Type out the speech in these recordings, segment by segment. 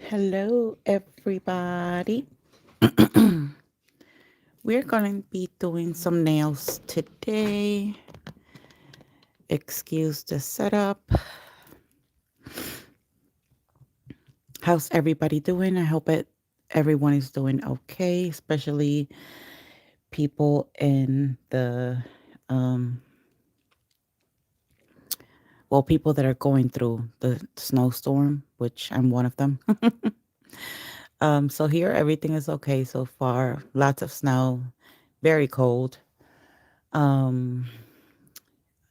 Hello, everybody. We're going to be doing some nails today. Excuse the setup. How's everybody doing? I hope everyone is doing okay, especially people in um, people that are going through the snowstorm, which I'm one of them. So here everything is okay so far. Lots of snow, very cold. Um,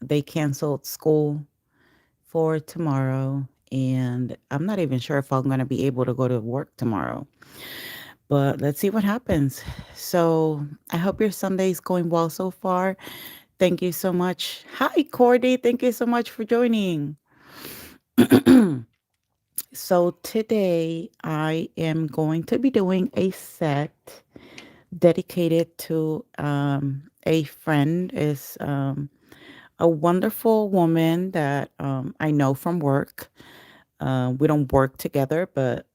they canceled school for tomorrow, and I'm not even sure if I'm going to be able to go to work tomorrow. But let's see what happens. So I hope your Sunday's going well so far. Thank you so much. Hi, Cordy. Thank you so much for joining. So today I am going to be doing a set dedicated to a friend. Is a wonderful woman that I know from work. We don't work together, but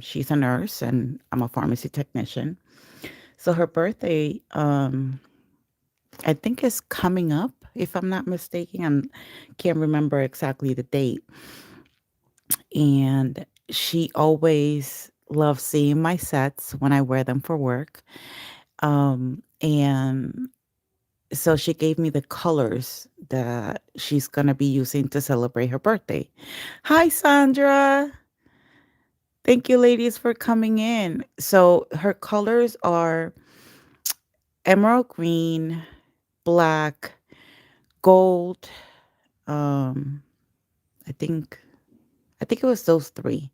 she's a nurse and I'm a pharmacy technician. So her birthday, I think, is coming up, if I'm not mistaken. I can't remember exactly the date. And she always loves seeing my sets when I wear them for work. And so she gave me the colors that she's going to be using to celebrate her birthday. Hi, Sandra. Thank you, ladies, for coming in. So her colors are emerald green, black, gold. Um, I think it was those three.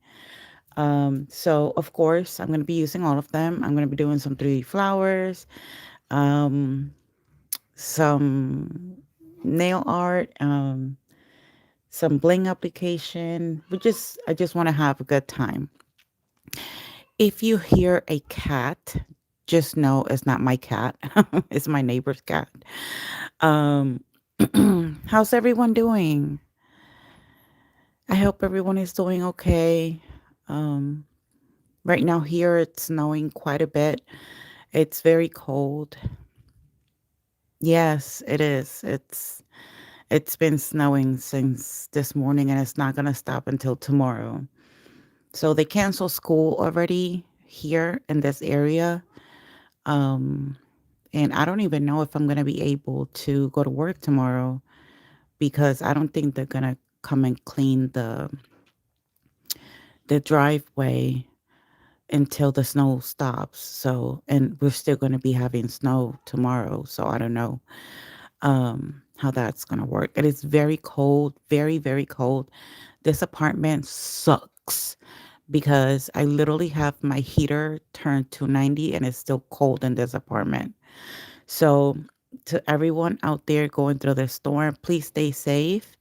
So of course I'm gonna be using all of them. I'm gonna be doing some 3D flowers, um, some nail art, some bling application. I just want to have a good time. If you hear a cat, just know it's not my cat. It's my neighbor's cat. Um, how's everyone doing? I hope everyone is doing okay. Um, right now here it's snowing quite a bit. It's very cold. Yes, it is. It's been snowing since this morning and it's not going to stop until tomorrow. So they canceled school already here in this area. Um, and I don't even know if I'm going to be able to go to work tomorrow because I don't think they're going to come and clean the driveway until the snow stops. So, and we're still going to be having snow tomorrow. So I don't know how that's going to work. It is very cold, very, very cold. This apartment sucks because I literally have my heater turned to 90 and it's still cold in this apartment. So, to everyone out there going through this storm, please stay safe.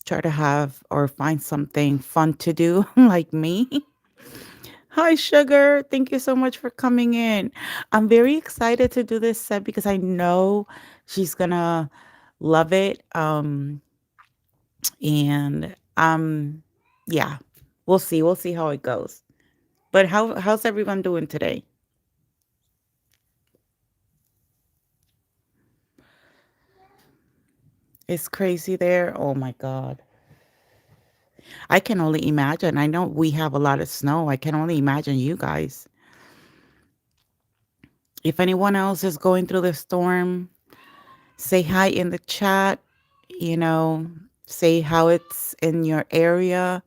Try to have or find something fun to do, like me. Hi, Sugar. Thank you so much for coming in. I'm very excited to do this set because I know she's gonna love it. And yeah, we'll see. We'll see how it goes. But how's everyone doing today? It's crazy there. Oh my God. I can only imagine. I know we have a lot of snow. I can only imagine you guys. If anyone else is going through the storm, say hi in the chat. You know, say how it's in your area,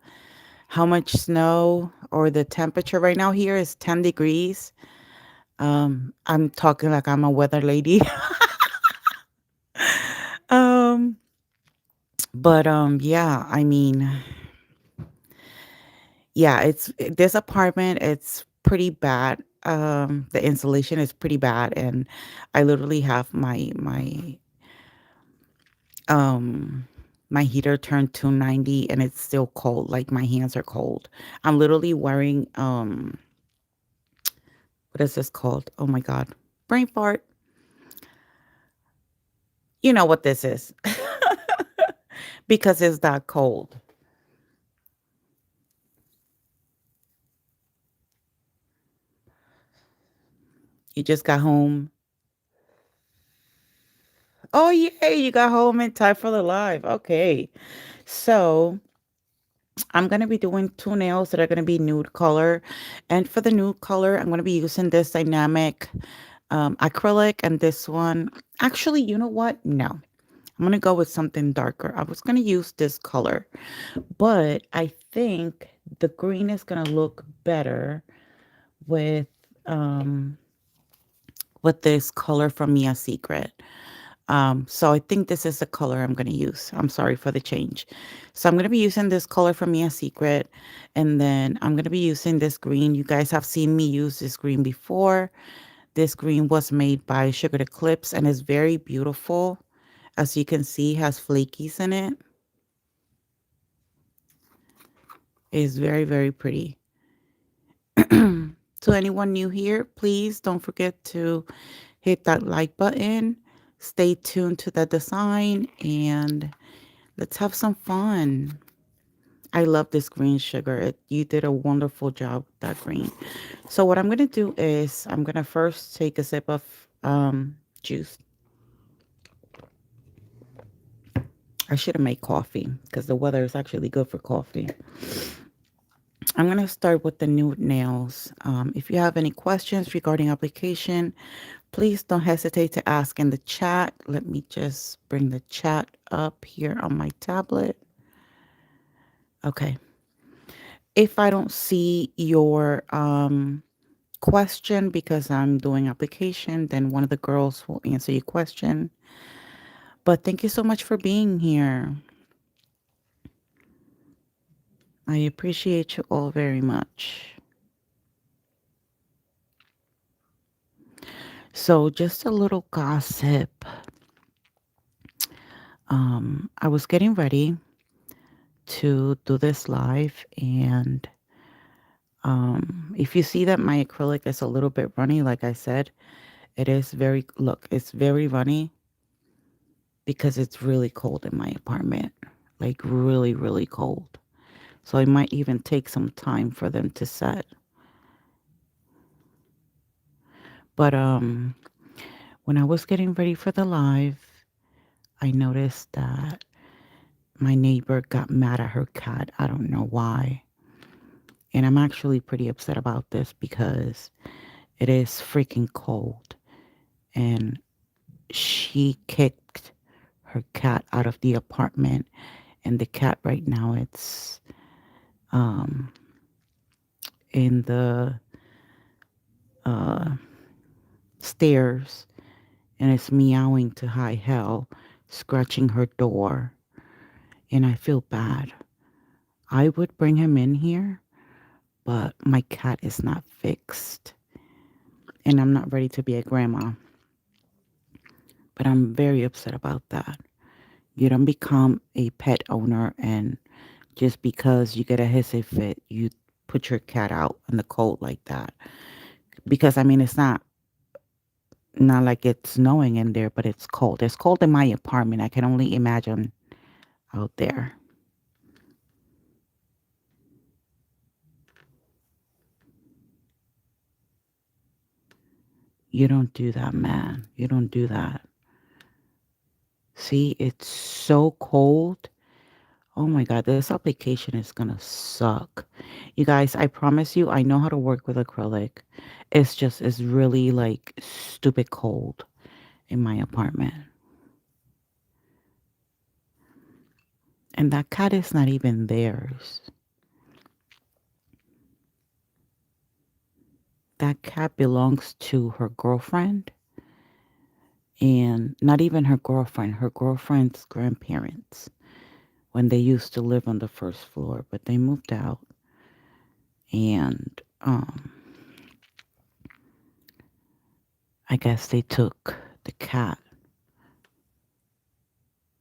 how much snow or the temperature right now here is 10 degrees. I'm talking like I'm a weather lady. um, but yeah, I mean, yeah, it's this apartment, it's pretty bad. The insulation is pretty bad and I literally have um my heater turned to 90 and it's still cold. Like my hands are cold. I'm literally wearing what is this called? Oh my God. Brain fart. You know what this is. Because it's that cold. You just got home. Oh, yay, you got home in time for the live. Okay. So I'm going to be doing two nails that are going to be nude color. And for the nude color, I'm going to be using this dynamic acrylic and this one. Actually, you know what? No. I'm going to go with something darker. I was going to use this color, but I think the green is going to look better with um with this color from Mia Secret. So I think this is the color I'm going to use. I'm sorry for the change. So I'm going to be using this color from Mia Secret, and then I'm going to be using this green. You guys have seen me use this green before. This green was made by Sugar Eclipse and is very beautiful. As you can see, has flakies in it. It's very, very pretty. To anyone new here, please don't forget to hit that like button. Stay tuned to the design and let's have some fun. I love this green sugar. You did a wonderful job with that green. So what I'm going to do is I'm going to first take a sip of juice. I should have made coffee because the weather is actually good for coffee. I'm going to start with the nude nails. If you have any questions regarding application, please don't hesitate to ask in the chat. Let me just bring the chat up here on my tablet. Okay. If I don't see your question because I'm doing application, then one of the girls will answer your question. But thank you so much for being here. I appreciate you all very much. So just a little gossip. I was getting ready to do this live, and if you see that my acrylic is a little bit runny, like I said, it is very, look, it's very runny because it's really cold in my apartment, like really, really cold. So it might even take some time for them to set. But when I was getting ready for the live, I noticed that my neighbor got mad at her cat. I don't know why. And I'm actually pretty upset about this because it is freaking cold. And she kicked her cat out of the apartment. And the cat right now, it's um, in the uh, stairs and it's meowing to high hell, scratching her door. And I feel bad. I would bring him in here, but my cat is not fixed. And I'm not ready to be a grandma. But I'm very upset about that. You don't become a pet owner and just because you get a hissy fit, you put your cat out in the cold like that. Because I mean, it's not like it's snowing in there, but it's cold. It's cold in my apartment. I can only imagine out there. You don't do that, man. You don't do that. See, it's so cold. Oh my God, this application is gonna suck. You guys, I promise you, I know how to work with acrylic. It's really like stupid cold in my apartment. And that cat is not even theirs. That cat belongs to her girlfriend and not even her girlfriend's grandparents when they used to live on the first floor, but they moved out and I guess they took the cat.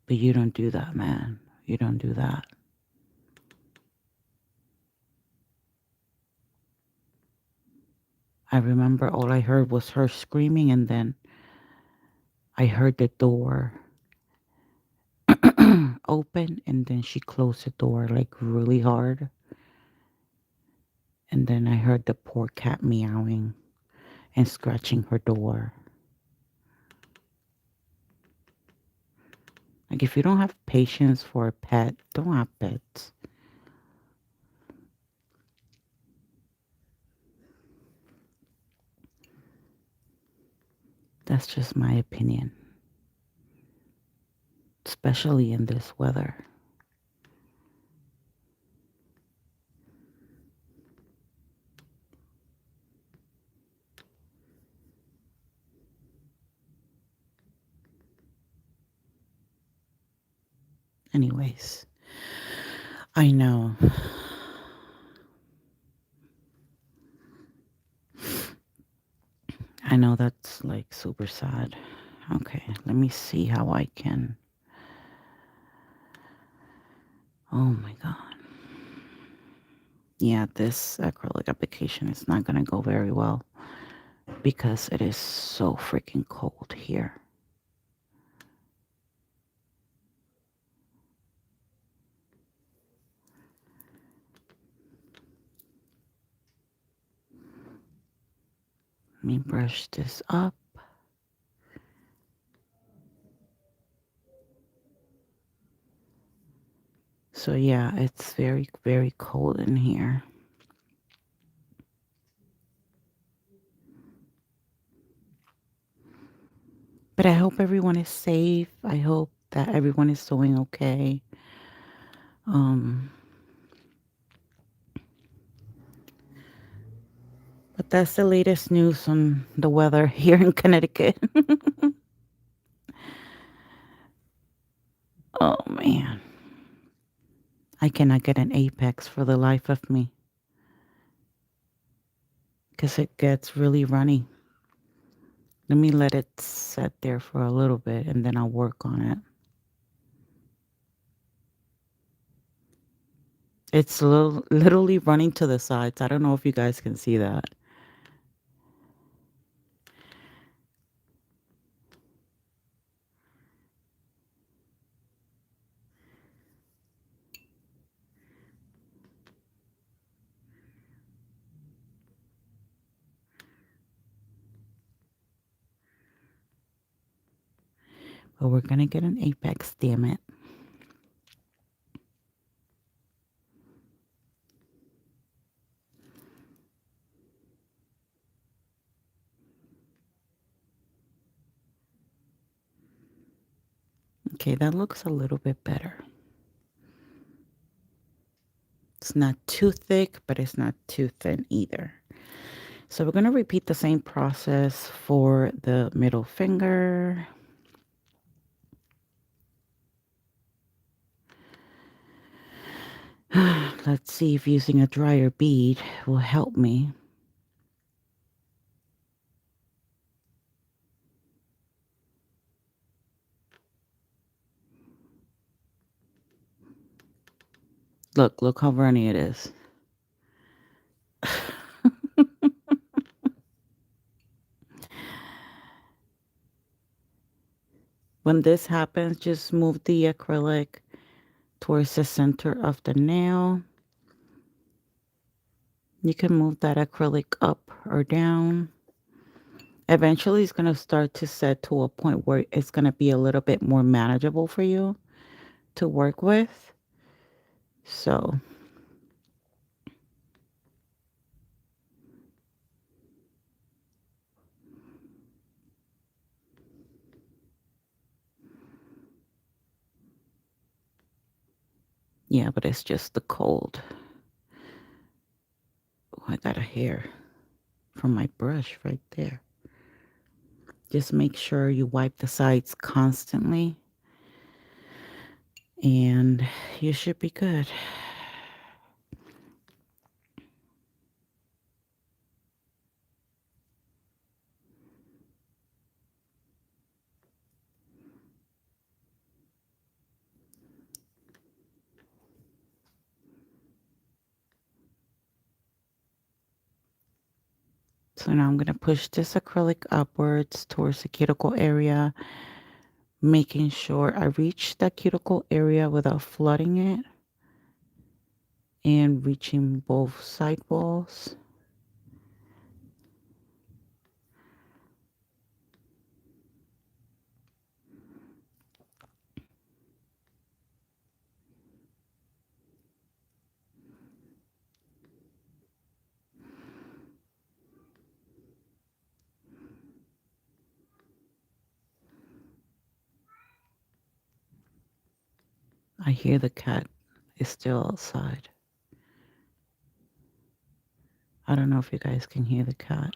But you don't do that, man. You don't do that. I remember all I heard was her screaming, and then I heard the door open, and then she closed the door like really hard. And then I heard the poor cat meowing. and scratching her door. Like, if you don't have patience for a pet, don't have pets. That's just my opinion, especially in this weather. Anyways, I know. I know that's like super sad. Okay, let me see how I can. Oh my god. Yeah, this acrylic application is not going to go very well because it is so freaking cold here. Let me brush this up. So yeah, it's very, very cold in here. But I hope everyone is safe. I hope that everyone is doing okay. Um, but that's the latest news on the weather here in Connecticut. Oh man. I cannot get an apex for the life of me because it gets really runny. Let me let it set there for a little bit and then I'll work on it. It's literally running to the sides. I don't know if you guys can see that. But we're going to get an apex, damn it. Okay, that looks a little bit better. It's not too thick, but it's not too thin either. So we're going to repeat the same process for the middle finger. Let's see if using a drier bead will help me. Look how runny it is. When this happens, just move the acrylic towards the center of the nail. You can move that acrylic up or down. Eventually, it's going to start to set to a point where it's going to be a little bit more manageable for you to work with. So, yeah, but it's just the cold. Oh, I got a hair from my brush right there. Just make sure you wipe the sides constantly and you should be good. So now I'm going to push this acrylic upwards towards the cuticle area, making sure I reach the cuticle area without flooding it and reaching both side walls. I hear the cat is still outside. I don't know if you guys can hear the cat.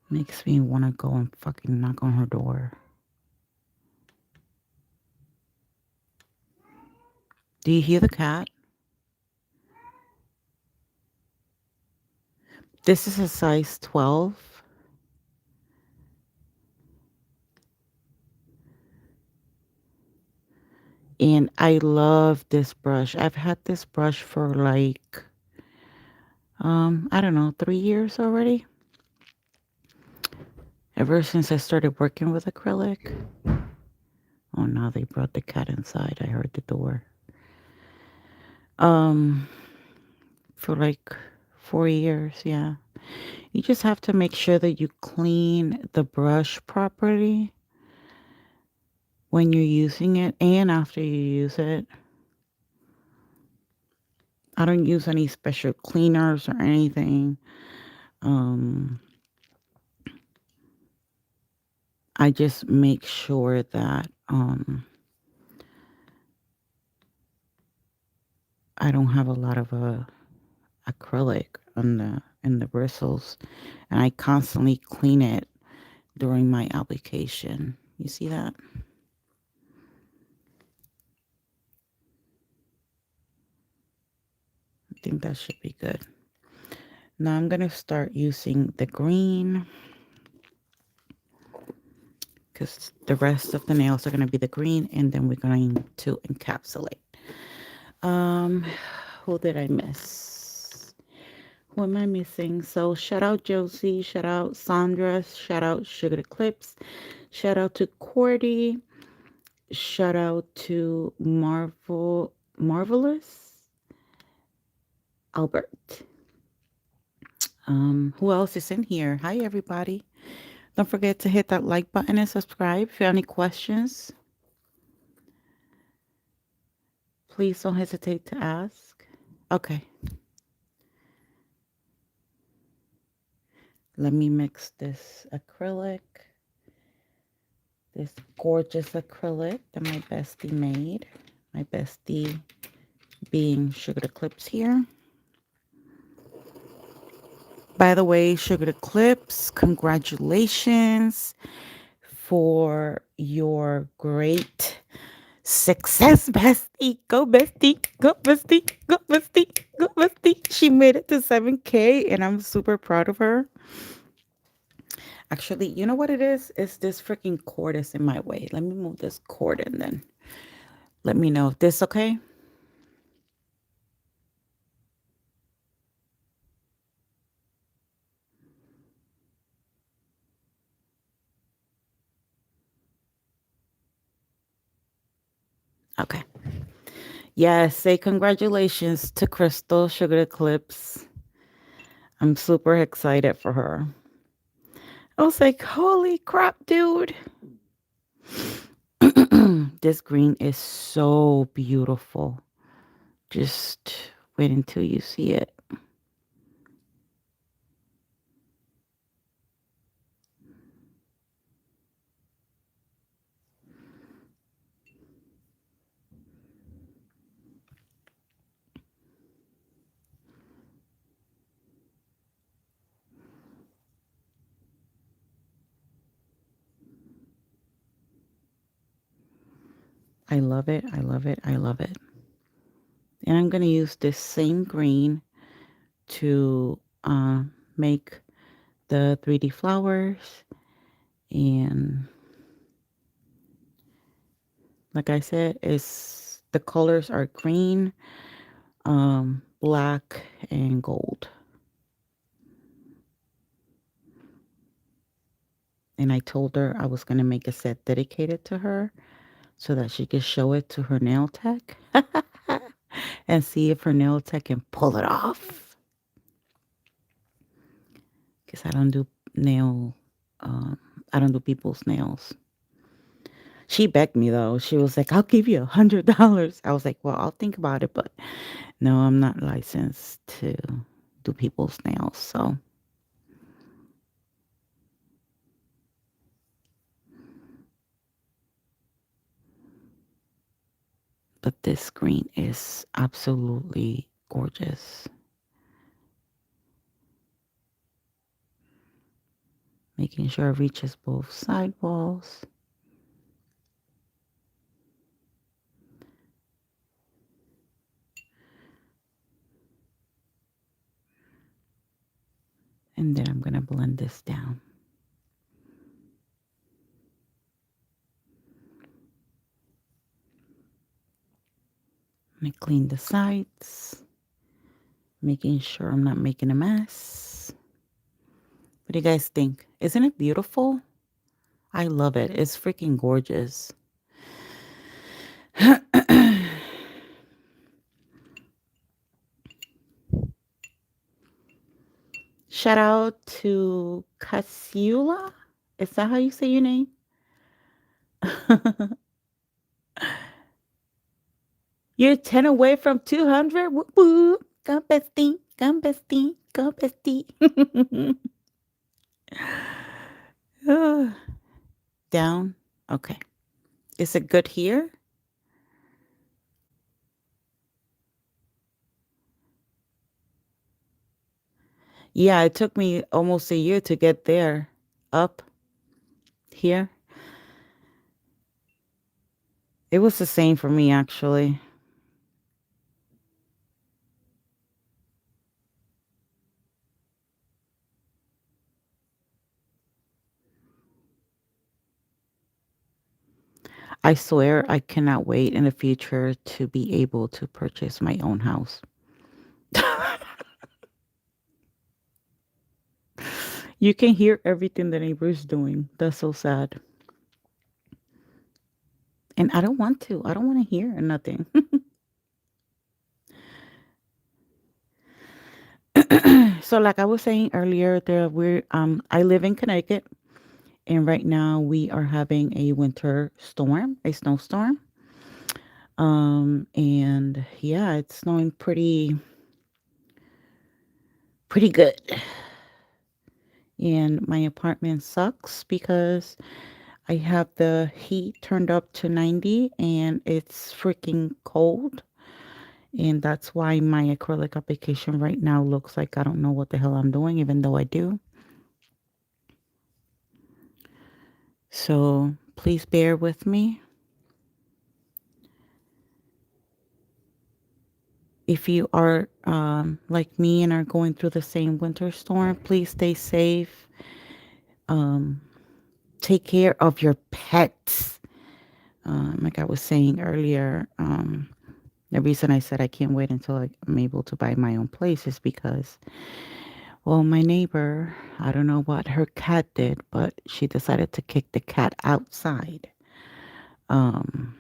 Makes me want to go and fucking knock on her door. Do you hear the cat? This is a size 12. And I love this brush. I've had this brush for like, I don't know, 3 years already. Ever since I started working with acrylic. Oh, now they brought the cat inside. I heard the door. Um, for like 4 years, yeah. You just have to make sure that you clean the brush properly when you're using it and after you use it. I don't use any special cleaners or anything. Um, I just make sure that I don't have a lot of acrylic on the in the bristles, and I constantly clean it during my application. You see that? I think that should be good. Now I'm gonna start using the green because the rest of the nails are gonna be the green, and then we're going to encapsulate. Um, who did I miss? Who am I missing? So shout out Josie, shout out Sandra, shout out Sugar Eclipse, shout out to Cordy, shout out to Marvelous, Albert. Who else is in here? Hi everybody. Don't forget to hit that like button and subscribe. If you have any questions, please don't hesitate to ask. Okay. Let me mix this acrylic. This gorgeous acrylic that my bestie made. My bestie being Sugar Eclipse here. By the way, Sugar Eclipse, congratulations for your great success, bestie. Go, bestie. Go, bestie. Go, bestie. Go, bestie. She made it to 7K, and I'm super proud of her. Actually, you know what it is? It's this freaking cord is in my way. Let me move this cord in then. Let me know if this okay. Okay. Yes, say congratulations to Crystal Sugar Eclipse. I'm super excited for her. I was like, holy crap, dude. This green is so beautiful. Just wait until you see it. I love it. I love it. I love it. And I'm going to use this same green to make the 3D flowers. And like I said, it's the colors are green, black, and gold. And I told her I was going to make a set dedicated to her so that she could show it to her nail tech and see if her nail tech can pull it off. Because I don't do nail, I don't do people's nails. She begged me though. She was like, "I'll give you $100." I was like, "Well, I'll think about it, but no, I'm not licensed to do people's nails." So But this green is absolutely gorgeous. Making sure it reaches both side walls. And then I'm going to blend this down. I'm going to clean the sides, making sure I'm not making a mess. What do you guys think? Isn't it beautiful? I love it. It's freaking gorgeous. Shout out to Casula. Is that how you say your name? You're 10 away from 200. Whoop, whoop. Go bestie. Go bestie. Go bestie. Down. Okay. Is it good here? Yeah, it took me almost a year to get there. Up here. It was the same for me, actually. I swear I cannot wait in the future to be able to purchase my own house. You can hear everything the neighbor's doing. That's so sad. And I don't want to. I don't want to hear nothing. So like I was saying earlier, I live in Connecticut and right now we are having a winter storm, a snowstorm. And yeah, it's snowing pretty good. And my apartment sucks because I have the heat turned up to 90 and it's freaking cold. And that's why my acrylic application right now looks like I don't know what the hell I'm doing, even though I do. So please bear with me. If you are like me and are going through the same winter storm, please stay safe. Um, take care of your pets. Like I was saying earlier, the reason I said I can't wait until I'm able to buy my own place is because, well, my neighbor, I don't know what her cat did, but she decided to kick the cat outside. Um,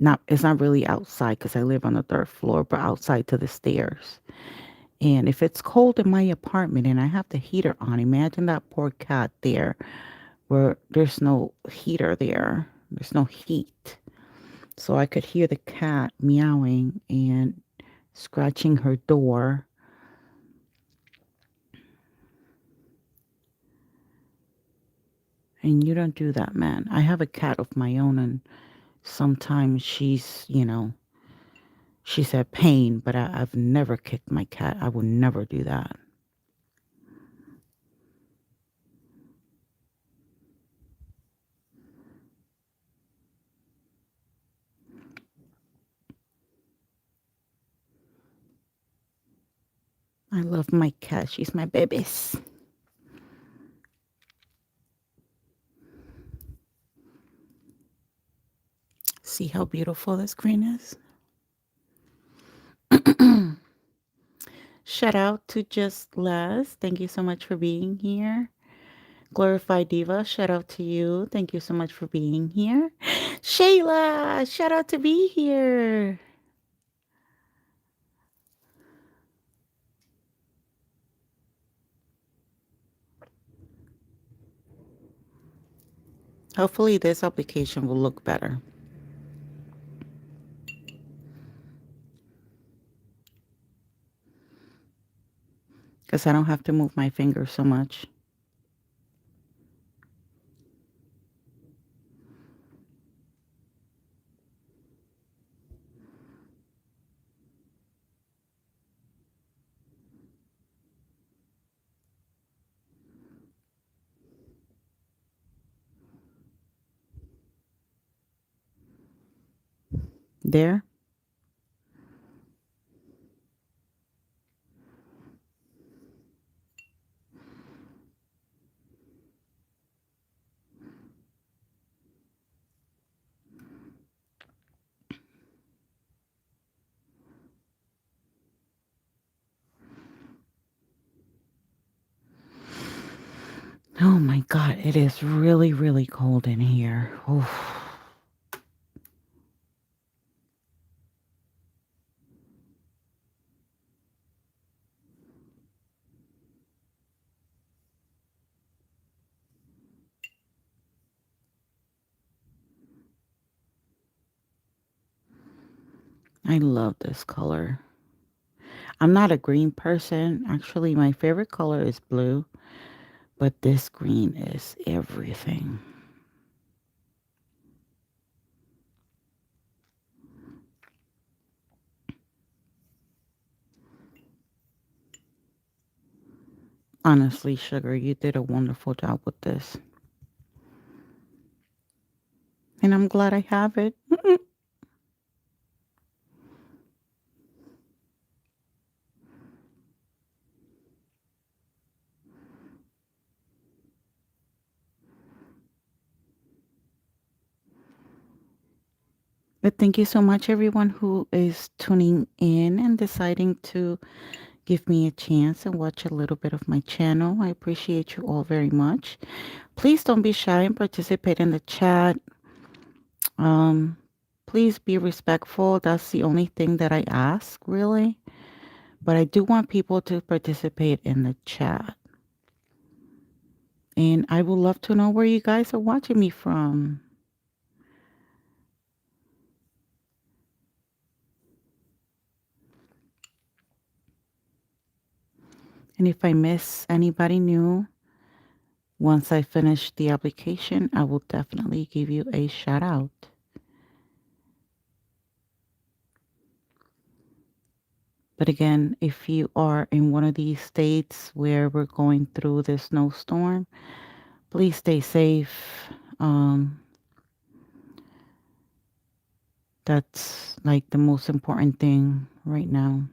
not It's not really outside because I live on the third floor, but outside to the stairs. And if it's cold in my apartment and I have the heater on, imagine that poor cat there where there's no heater there. There's no heat. So I could hear the cat meowing and scratching her door. And you don't do that, man. I have a cat of my own, and sometimes she's at pain, but I've never kicked my cat. I would never do that. I love my cat. She's my babies. See how beautiful this green is? Shout out to Just Les. Thank you so much for being here. Glorified Diva, shout out to you. Thank you so much for being here. Shayla, shout out to be here. Hopefully this application will look better. Because I don't have to move my finger so much. There. Oh my God, it is really, really cold in here. Oof. I love this color. I'm not a green person. Actually, my favorite color is blue, but this green is everything. Honestly, Sugar, you did a wonderful job with this. And I'm glad I have it. But thank you so much, everyone who is tuning in and deciding to give me a chance and watch a little bit of my channel. I appreciate you all very much. Please don't be shy and participate in the chat. Um, please be respectful. That's the only thing that I ask, really. But I do want people to participate in the chat. And I would love to know where you guys are watching me from. And if I miss anybody new, once I finish the application, I will definitely give you a shout out. But again, if you are in one of these states where we're going through this snowstorm, please stay safe. That's like the most important thing right now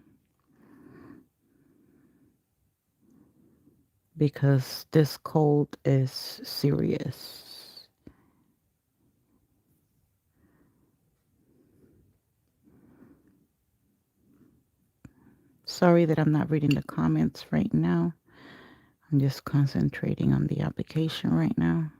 because this cold is serious. Sorry that I'm not reading the comments right now. I'm just concentrating on the application right now.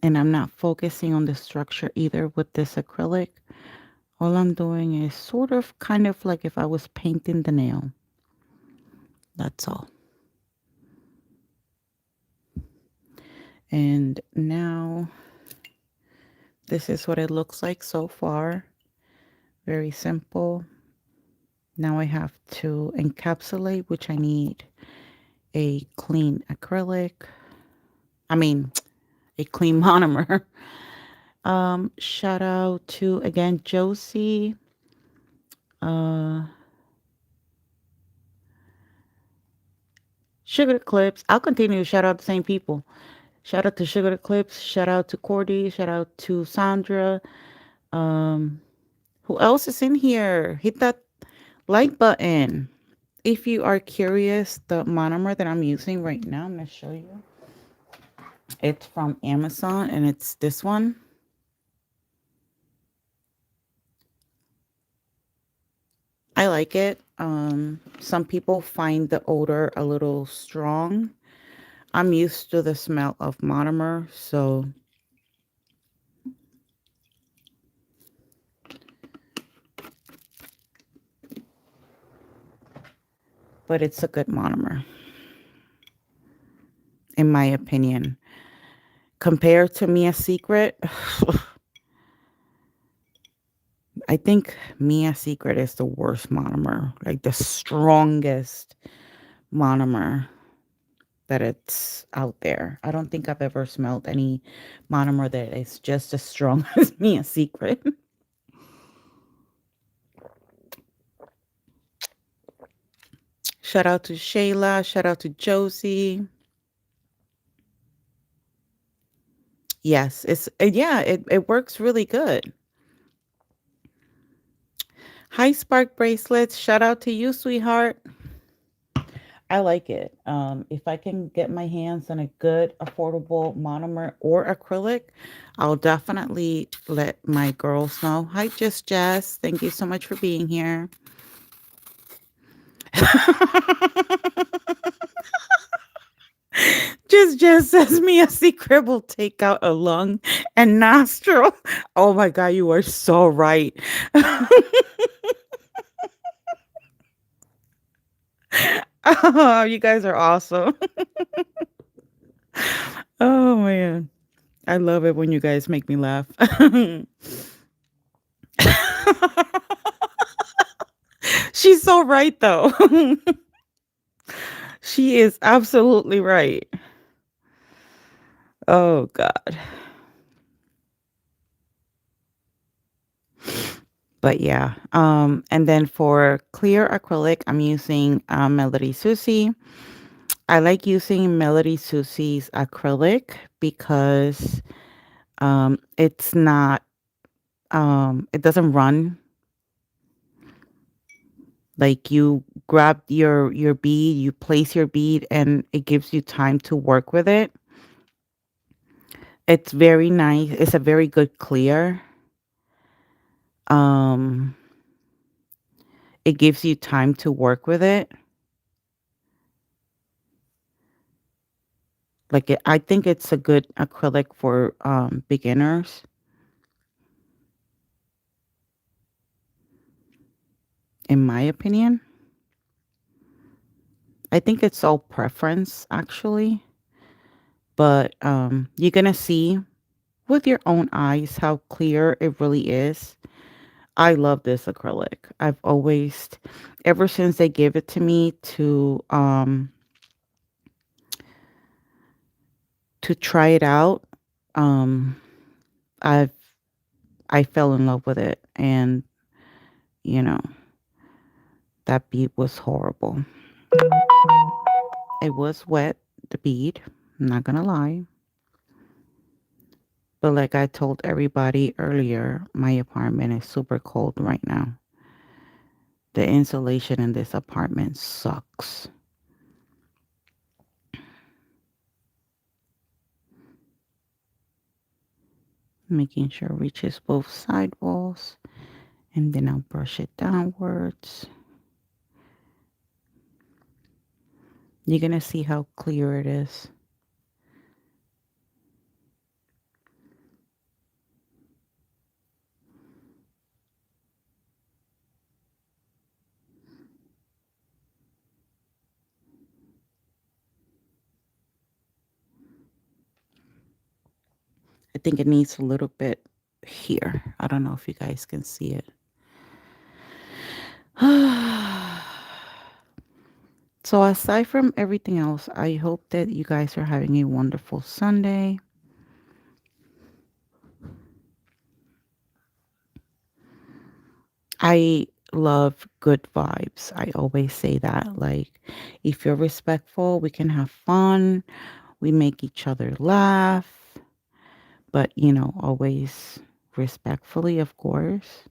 And I'm not focusing on the structure either with this acrylic. All I'm doing is sort of kind of like if I was painting the nail. That's all. And now this is what it looks like so far. Very simple. Now I have to encapsulate, which I need a clean acrylic. I mean, a clean monomer. Shout out to, again, Josie. Sugar Clips. I'll continue to shout out the same people. Shout out to Sugar Clips. Shout out to Cordy. Shout out to Sandra. Um, who else is in here? Hit that like button. If you are curious, the monomer that I'm using right now, I'm going to show you. It's from Amazon and it's this one. I like it. Some people find the odor a little strong. I'm used to the smell of monomer, so but it's a good monomer, in my opinion. Compared to Mia Secret, I think Mia Secret is the worst monomer, like the strongest monomer that it's out there. I don't think I've ever smelled any monomer that is just as strong as Mia Secret. Shout out to Shayla. Shout out to Josie. Yes, yeah, it works really good. Hi, Spark Bracelets. Shout out to you, sweetheart. I like it. If I can get my hands on a good, affordable monomer or acrylic, I'll definitely let my girls know. Hi, Just Jess. Thank you so much for being here. Just says me a secret will take out a lung and nostril. Oh my God, you are so right. Oh, you guys are awesome. Oh man. I love it when you guys make me laugh. She's so right though. She is absolutely right. Oh God. But yeah. And then for clear acrylic, I'm using Melody Susie. I like using Melody Susie's acrylic because it's not it doesn't run. Like you grab your bead, you place your bead and it gives you time to work with it. It's very nice. It's a very good clear. Um it gives you time to work with it. I think it's a good acrylic for beginners, in my opinion. I think it's all preference actually, but you're gonna see with your own eyes how clear it really is. I love this acrylic. I've always, ever since they gave it to me to try it out, um, I've I fell in love with it, and you know that bead was horrible. It was wet, the bead. I'm not gonna lie, but like I told everybody earlier, my apartment is super cold right now. The insulation in this apartment sucks. Making sure it reaches both side walls, and then I'll brush it downwards. You're gonna see how clear it is. I think it needs a little bit here. I don't know if you guys can see it. So aside from everything else, I hope that you guys are having a wonderful Sunday. I love good vibes. I always say that. Like, if you're respectful, we can have fun. We make each other laugh, but always respectfully, of course.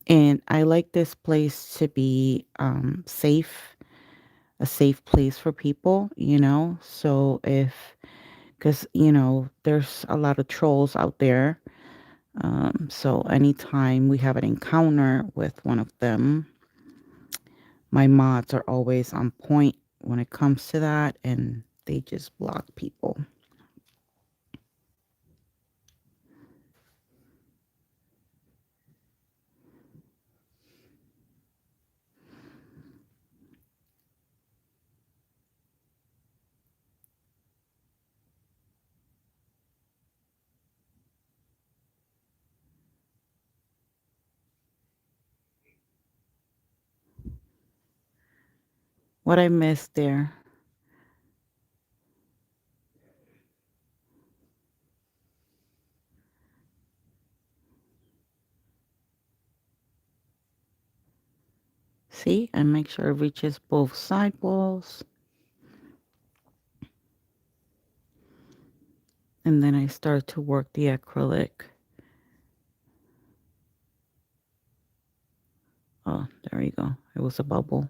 And I like this place to be safe, a safe place for people, So because, there's a lot of trolls out there. So anytime we have an encounter with one of them, my mods are always on point when it comes to that, and they just block people. What I missed there. See, and make sure it reaches both side walls. And then I start to work the acrylic. Oh, there you go. It was a bubble.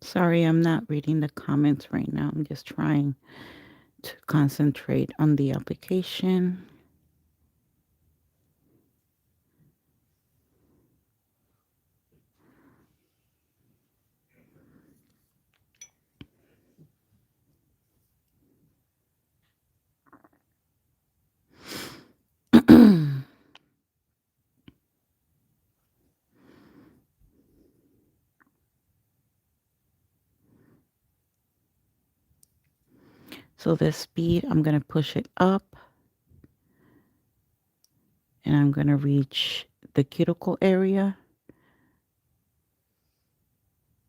Sorry, I'm not reading the comments right now. I'm just trying to concentrate on the application. So this speed, I'm going to push it up. And I'm going to reach the cuticle area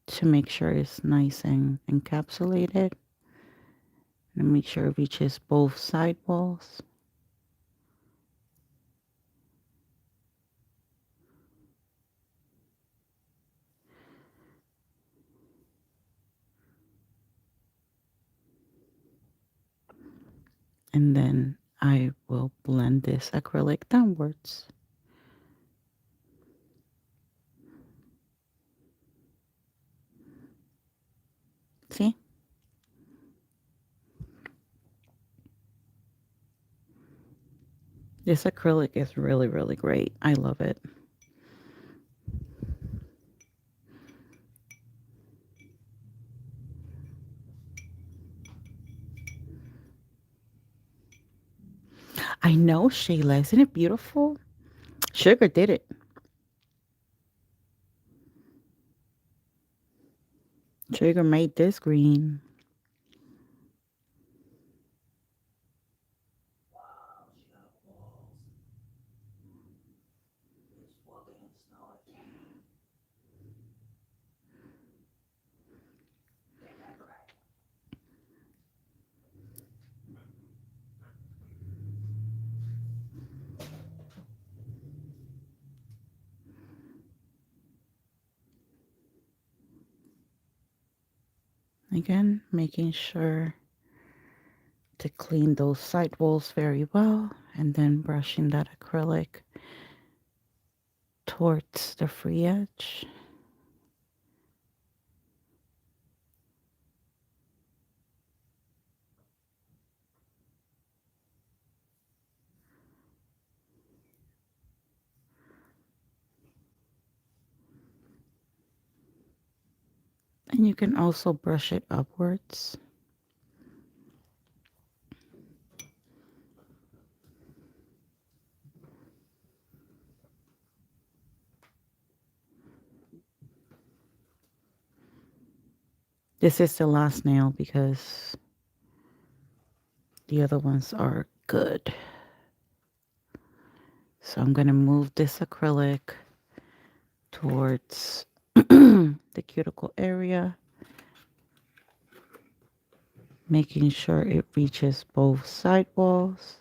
to make sure it's nice and encapsulated. And make sure it reaches both side walls. And then I will blend this acrylic downwards. See? This acrylic is really, really great. I love it. I know, Shayla. Isn't it beautiful? Sugar did it. Sugar made this green. Again, making sure to clean those side walls very well, and then brushing that acrylic towards the free edge. And you can also brush it upwards. This is the last nail because the other ones are good. So I'm going to move this acrylic towards the cuticle area, making sure it reaches both side walls.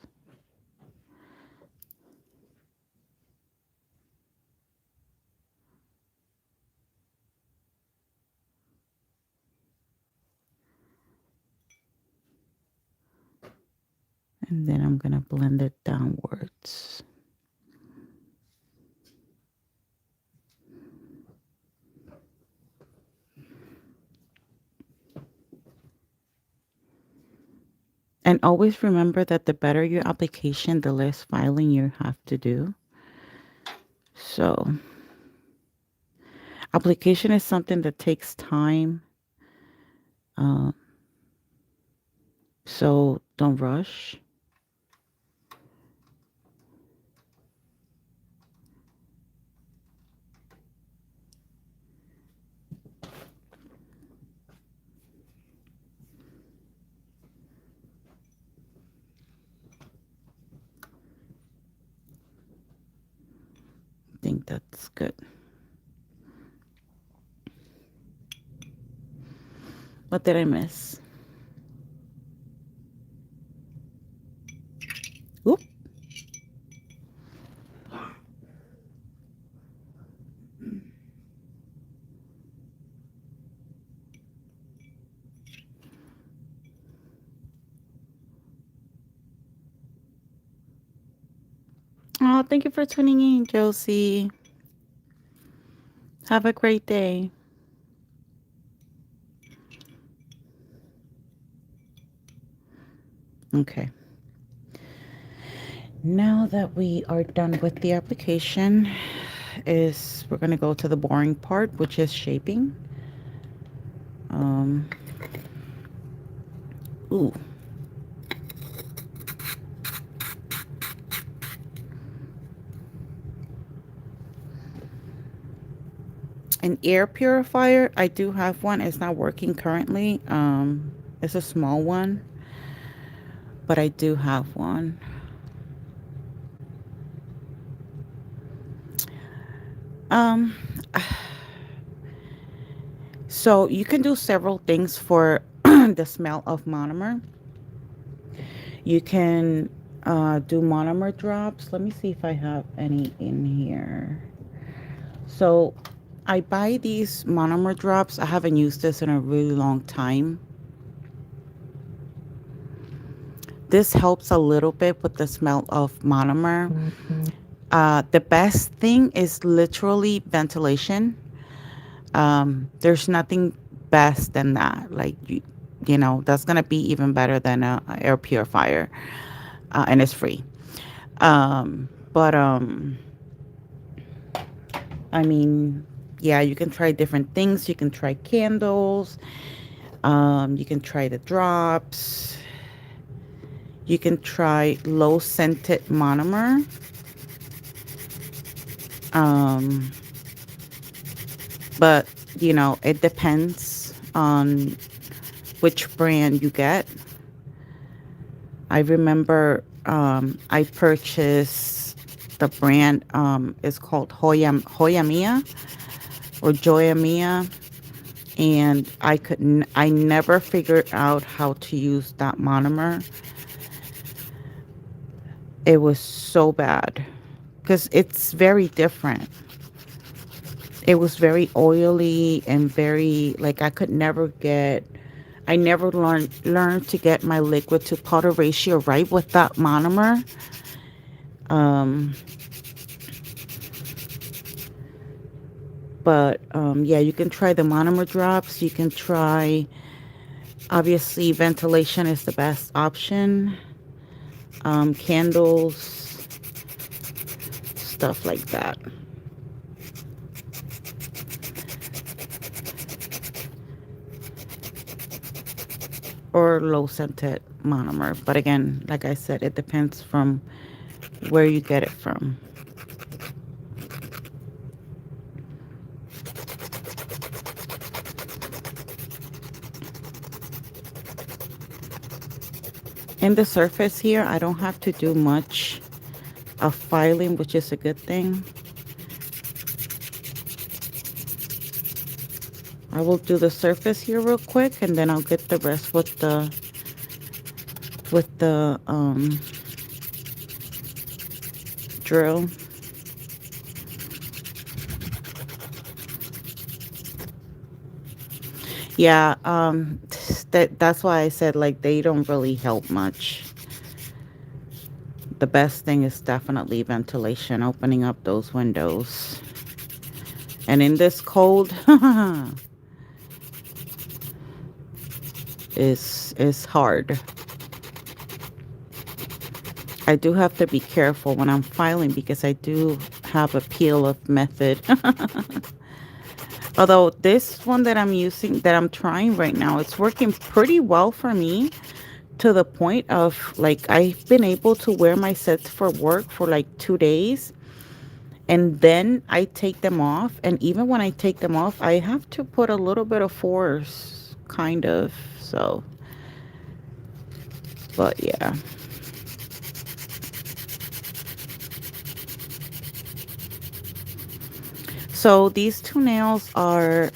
And then I'm going to blend it downwards. And always remember that the better your application, the less filing you have to do. So, application is something that takes time. So, don't rush. I think that's good. What did I miss? Oop. Oh, thank you for tuning in, Josie. Have a great day. Okay. Now that we are done with the application, is we're going to go to the boring part, which is shaping. Um, ooh. An air purifier. I do have one. It's not working currently. It's a small one, but I do have one. Um, so you can do several things for the smell of monomer. You can do monomer drops. Let me see if I have any in here. So I buy these monomer drops. I haven't used this in a really long time. This helps a little bit with the smell of monomer. The best thing is literally ventilation. There's nothing best than that. Like you know, that's gonna be even better than a air purifier, and it's free. But I mean, yeah, you can try different things. You can try candles. You can try the drops. You can try low scented monomer. Um, but you know, it depends on which brand you get. I remember I purchased the brand is called Hoya Mia or Joya Mia, and I never figured out how to use that monomer. It was so bad because it's very different. It was very oily and very like I never learned to get my liquid to powder ratio right with that monomer. Um, but yeah, you can try the monomer drops. You can try, obviously, ventilation is the best option. Candles, stuff like that. Or low scented monomer. But again, like I said, it depends from where you get it from. In the surface here, I don't have to do much of filing, which is a good thing. I will do the surface here real quick, and then I'll get the rest with the drill. Yeah, that's why I said like they don't really help much. The best thing is definitely ventilation, opening up those windows. And in this cold, is hard. I do have to be careful when I'm filing because I do have a peel of method. Although this one that I'm using, that I'm trying right now, it's working pretty well for me to the point of like I've been able to wear my sets for work for like 2 days, and then I take them off. And even when I take them off, I have to put a little bit of force, kind of. So, but yeah. So these two nails are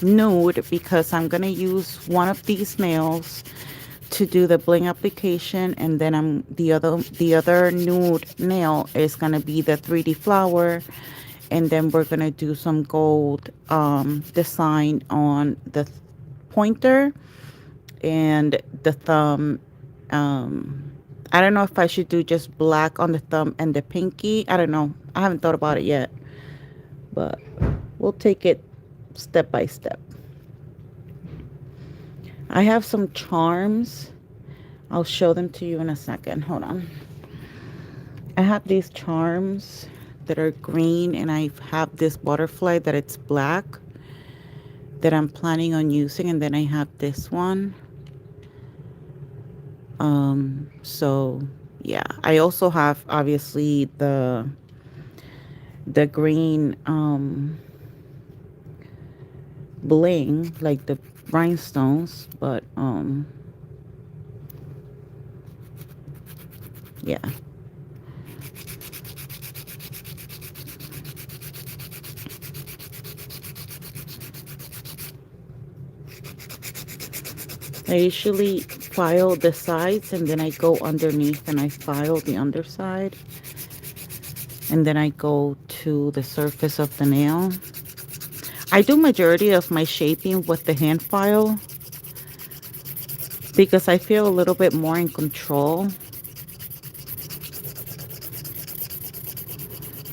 nude because I'm gonna use one of these nails to do the bling application, and then the other nude nail is gonna be the 3D flower, and then we're gonna do some gold design on the pointer and the thumb. I don't know if I should do just black on the thumb and the pinky. I don't know. I haven't thought about it yet, but we'll take it step by step. I have some charms. I'll show them to you in a second. Hold on. I have these charms that are green, and I have this butterfly that it's black that I'm planning on using, and then I have this one. So yeah, I also have obviously the green bling, like the rhinestones, but yeah. I usually file the sides, and then I go underneath and I file the underside, and then I go to the surface of the nail. I do majority of my shaping with the hand file because I feel a little bit more in control,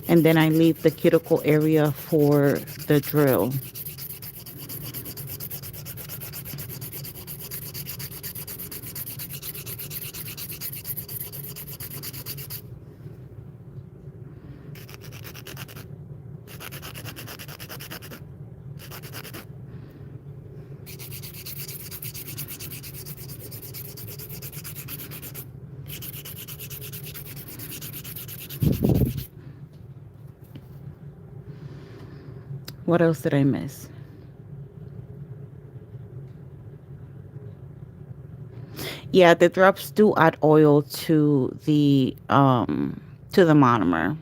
and then I leave the cuticle area for the drill. What else did I miss? Yeah, the drops do add oil to the monomer.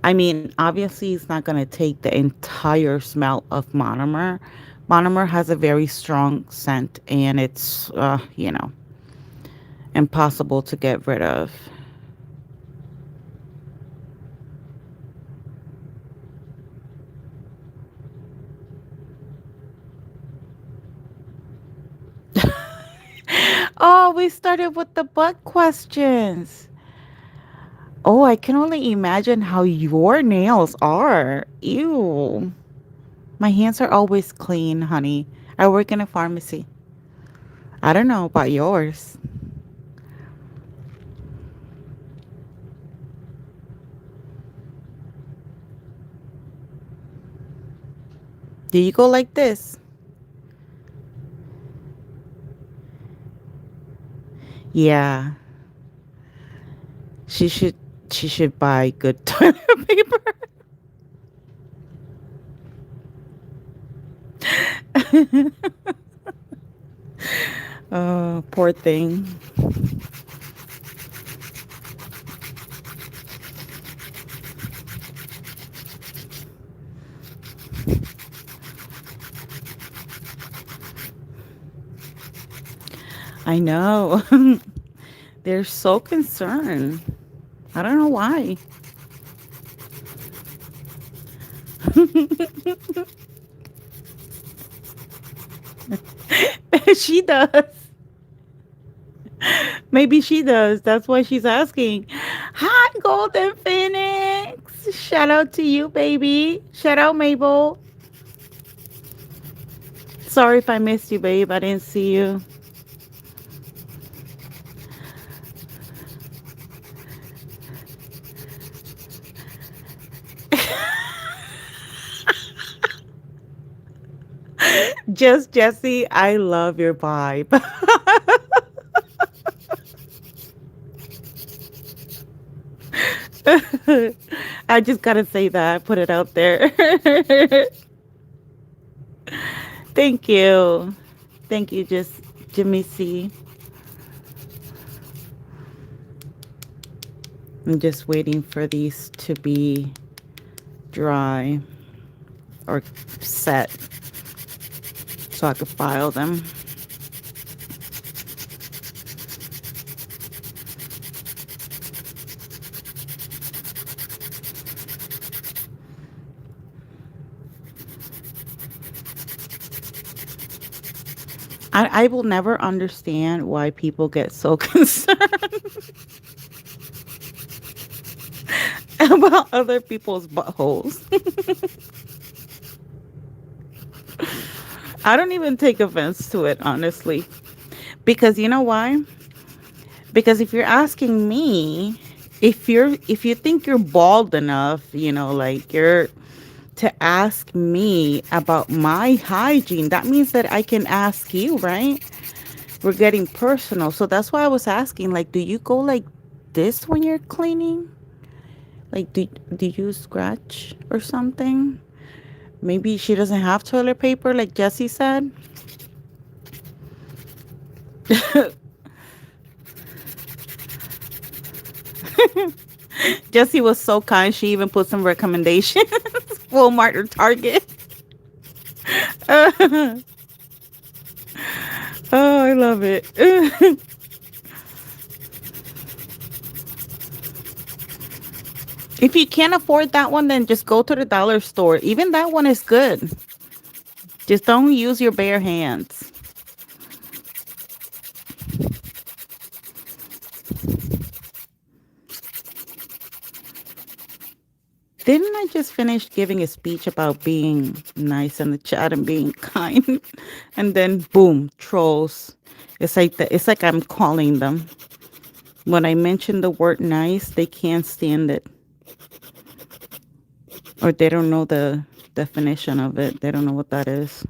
I mean, obviously it's not going to take the entire smell of monomer. Monomer has a very strong scent, and it's impossible to get rid of. Oh, we started with the butt questions. Oh, I can only imagine how your nails are. Ew. My hands are always clean, honey. I work in a pharmacy. I don't know about yours. Do you go like this? Yeah. She should she should buy good toilet paper. Oh, poor thing. I know. They're so concerned. I don't know why. She does. Maybe she does. That's why she's asking. Hi, Golden Phoenix. Shout out to you, baby. Shout out, Mabel. Sorry if I missed you, babe. I didn't see you. Just Jesse, I love your vibe. I just gotta say that. Put it out there. Thank you. Thank you, just Jimmy C. I'm just waiting for these to be dry. or set so I could file them. I will never understand why people get so concerned about other people's buttholes. I don't even take offense to it, honestly. Because you know why? Because if you're asking me, if you think you're bald enough, like you're to ask me about my hygiene, that means that I can ask you, right? We're getting personal. So that's why I was asking, like, do you go like this when you're cleaning? Like, do you scratch or something? Maybe she doesn't have toilet paper, like Jessie said. Jessie was so kind. She even put some recommendations. Walmart or Target. Oh, I love it. If you can't afford that one, then just go to the dollar store. Even that one is good. Just don't use your bare hands. Didn't I just finish giving a speech about being nice in the chat and being kind? And then boom, trolls. It's like I'm calling them. When I mention the word nice, they can't stand it. Or they don't know the definition of it. They don't know what that is.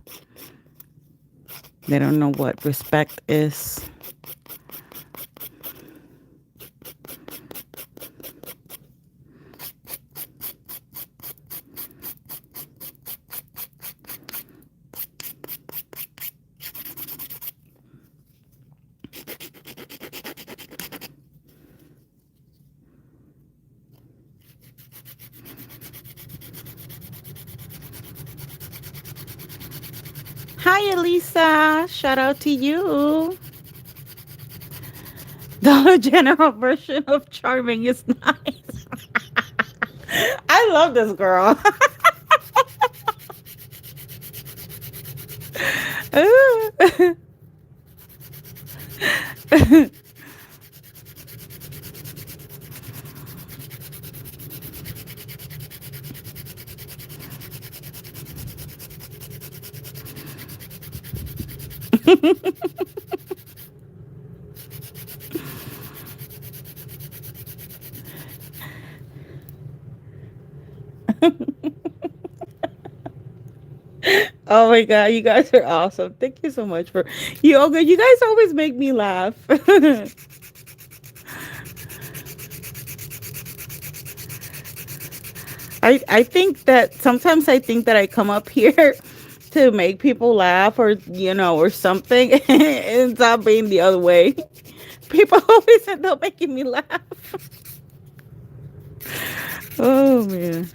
They don't know what respect is. Hi, Elisa. Shout out to you. The general version of charming is nice. I love this girl. Oh my god, you guys are awesome. Thank you so much for yoga. You guys always make me laugh. I think that sometimes I think that I come up here to make people laugh or or something. It ends up being the other way. People always end up making me laugh. Oh man.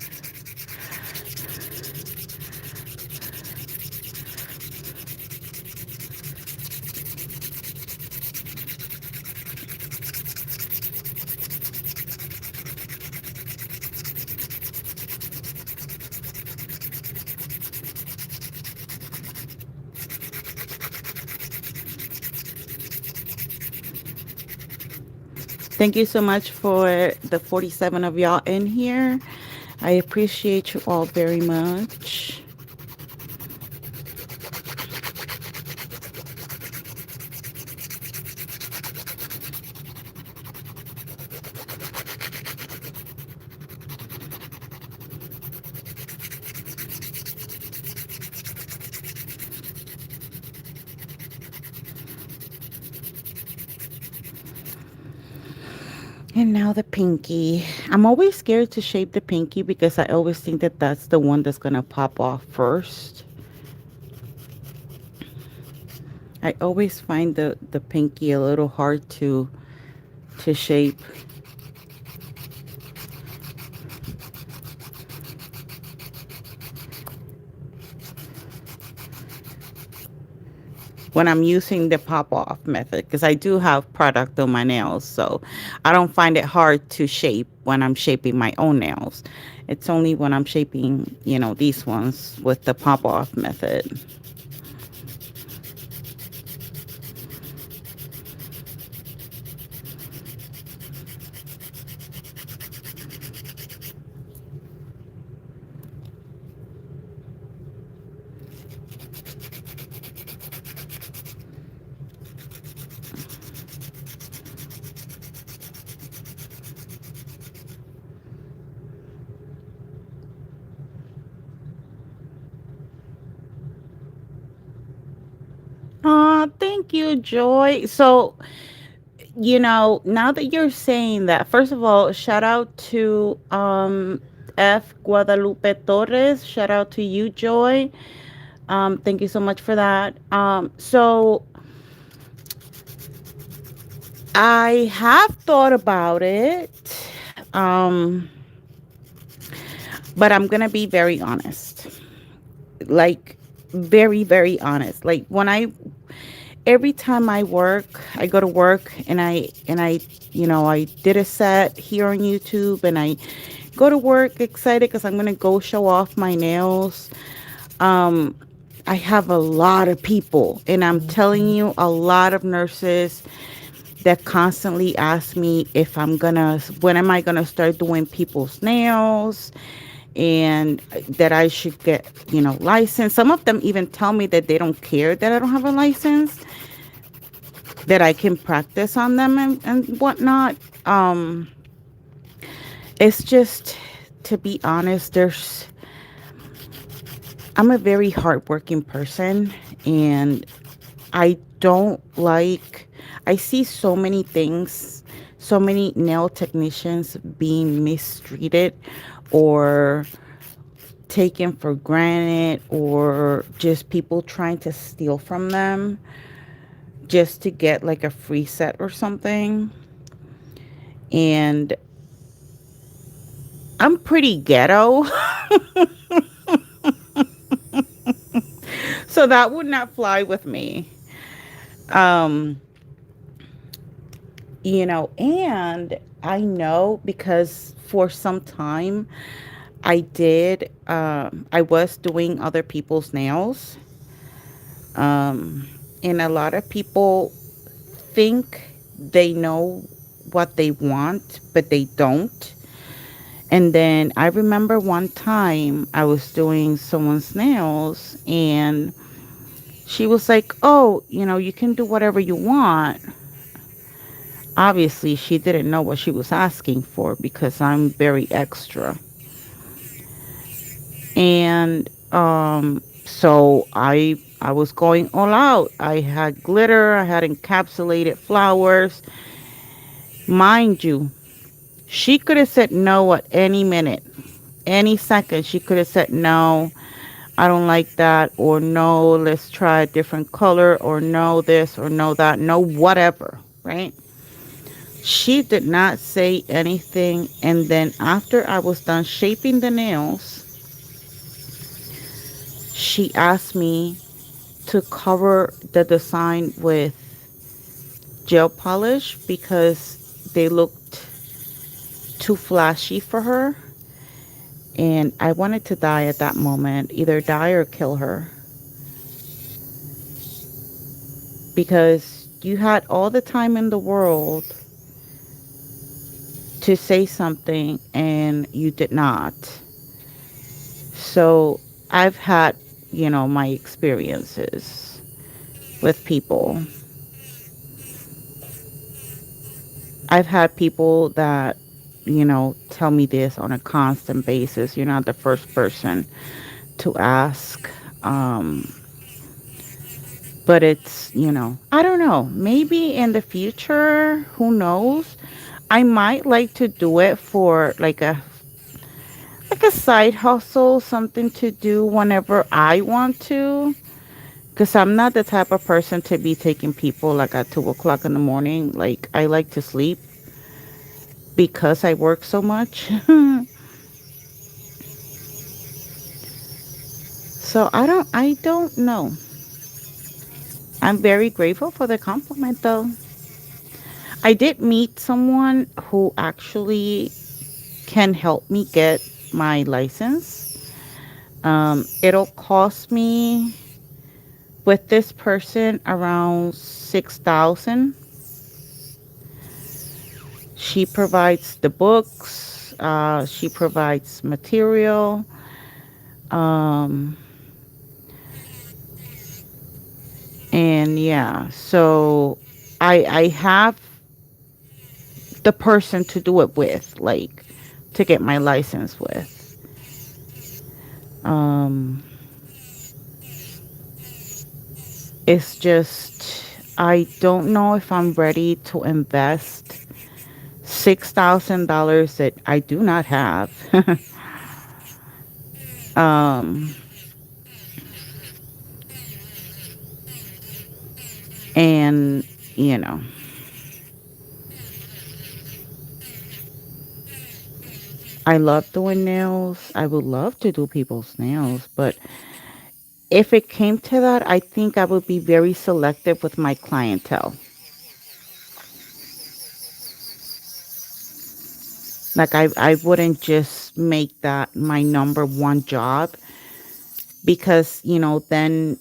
Thank you so much for the 47 of y'all in here. I appreciate you all very much. And now the pinky. I'm always scared to shape the pinky because I always think that that's the one that's going to pop off first. I always find the pinky a little hard to shape. when I'm using the pop off method, because I do have product on my nails, so I don't find it hard to shape when I'm shaping my own nails. It's only when I'm shaping, these ones with the pop off method. Thank you, Joy. So, now that you're saying that, first of all, shout out to F Guadalupe Torres. Shout out to you, Joy. Thank you so much for that. So I have thought about it. Um, but I'm gonna be very honest. Like very, very honest. Like every time I go to work and I did a set here on YouTube and I go to work excited because I'm gonna go show off my nails. Um, I have a lot of people, and I'm telling you, a lot of nurses that constantly ask me when am I gonna start doing people's nails, and that I should get, license. Some of them even tell me that they don't care that I don't have a license, that I can practice on them and whatnot. Um, it's just, to be honest, I'm a very hardworking person, and I don't like, I see so many things, so many nail technicians being mistreated or taken for granted, or just people trying to steal from them just to get like a free set or something. And I'm pretty ghetto. So that would not fly with me. Um, and I know because for some time I was doing other people's nails. Um, and a lot of people think they know what they want, but they don't. And then I remember one time I was doing someone's nails, and she was like, "Oh, you can do whatever you want." Obviously, she didn't know what she was asking for because I'm very extra. And so I was going all out. I had glitter, I had encapsulated flowers. Mind you, she could have said no at any minute. Any second she could have said no, I don't like that, or no, let's try a different color, or no this, or no that, no whatever, right? She did not say anything. And then after I was done shaping the nails, she asked me to cover the design with gel polish because they looked too flashy for her. And I wanted to die at that moment, either die or kill her, because you had all the time in the world to say something and you did not. So I've had, my experiences with people. I've had people that, tell me this on a constant basis. You're not the first person to ask. But it's, I don't know. Maybe in the future, who knows? I might like to do it for like a side hustle, something to do whenever I want to. Because I'm not the type of person to be taking people like at 2 o'clock in the morning. Like, I like to sleep because I work so much. So I don't know. I'm very grateful for the compliment, though. I did meet someone who actually can help me get my license. It'll cost me with this person around 6,000. She provides the books. She provides material. Um, and yeah, so I have the person to do it with, like to get my license with. Um, it's just I don't know if I'm ready to invest $6,000 that I do not have. um, and you know, I love doing nails. I would love to do people's nails, but if it came to that, I think I would be very selective with my clientele. Like I wouldn't just make that my number one job because, then,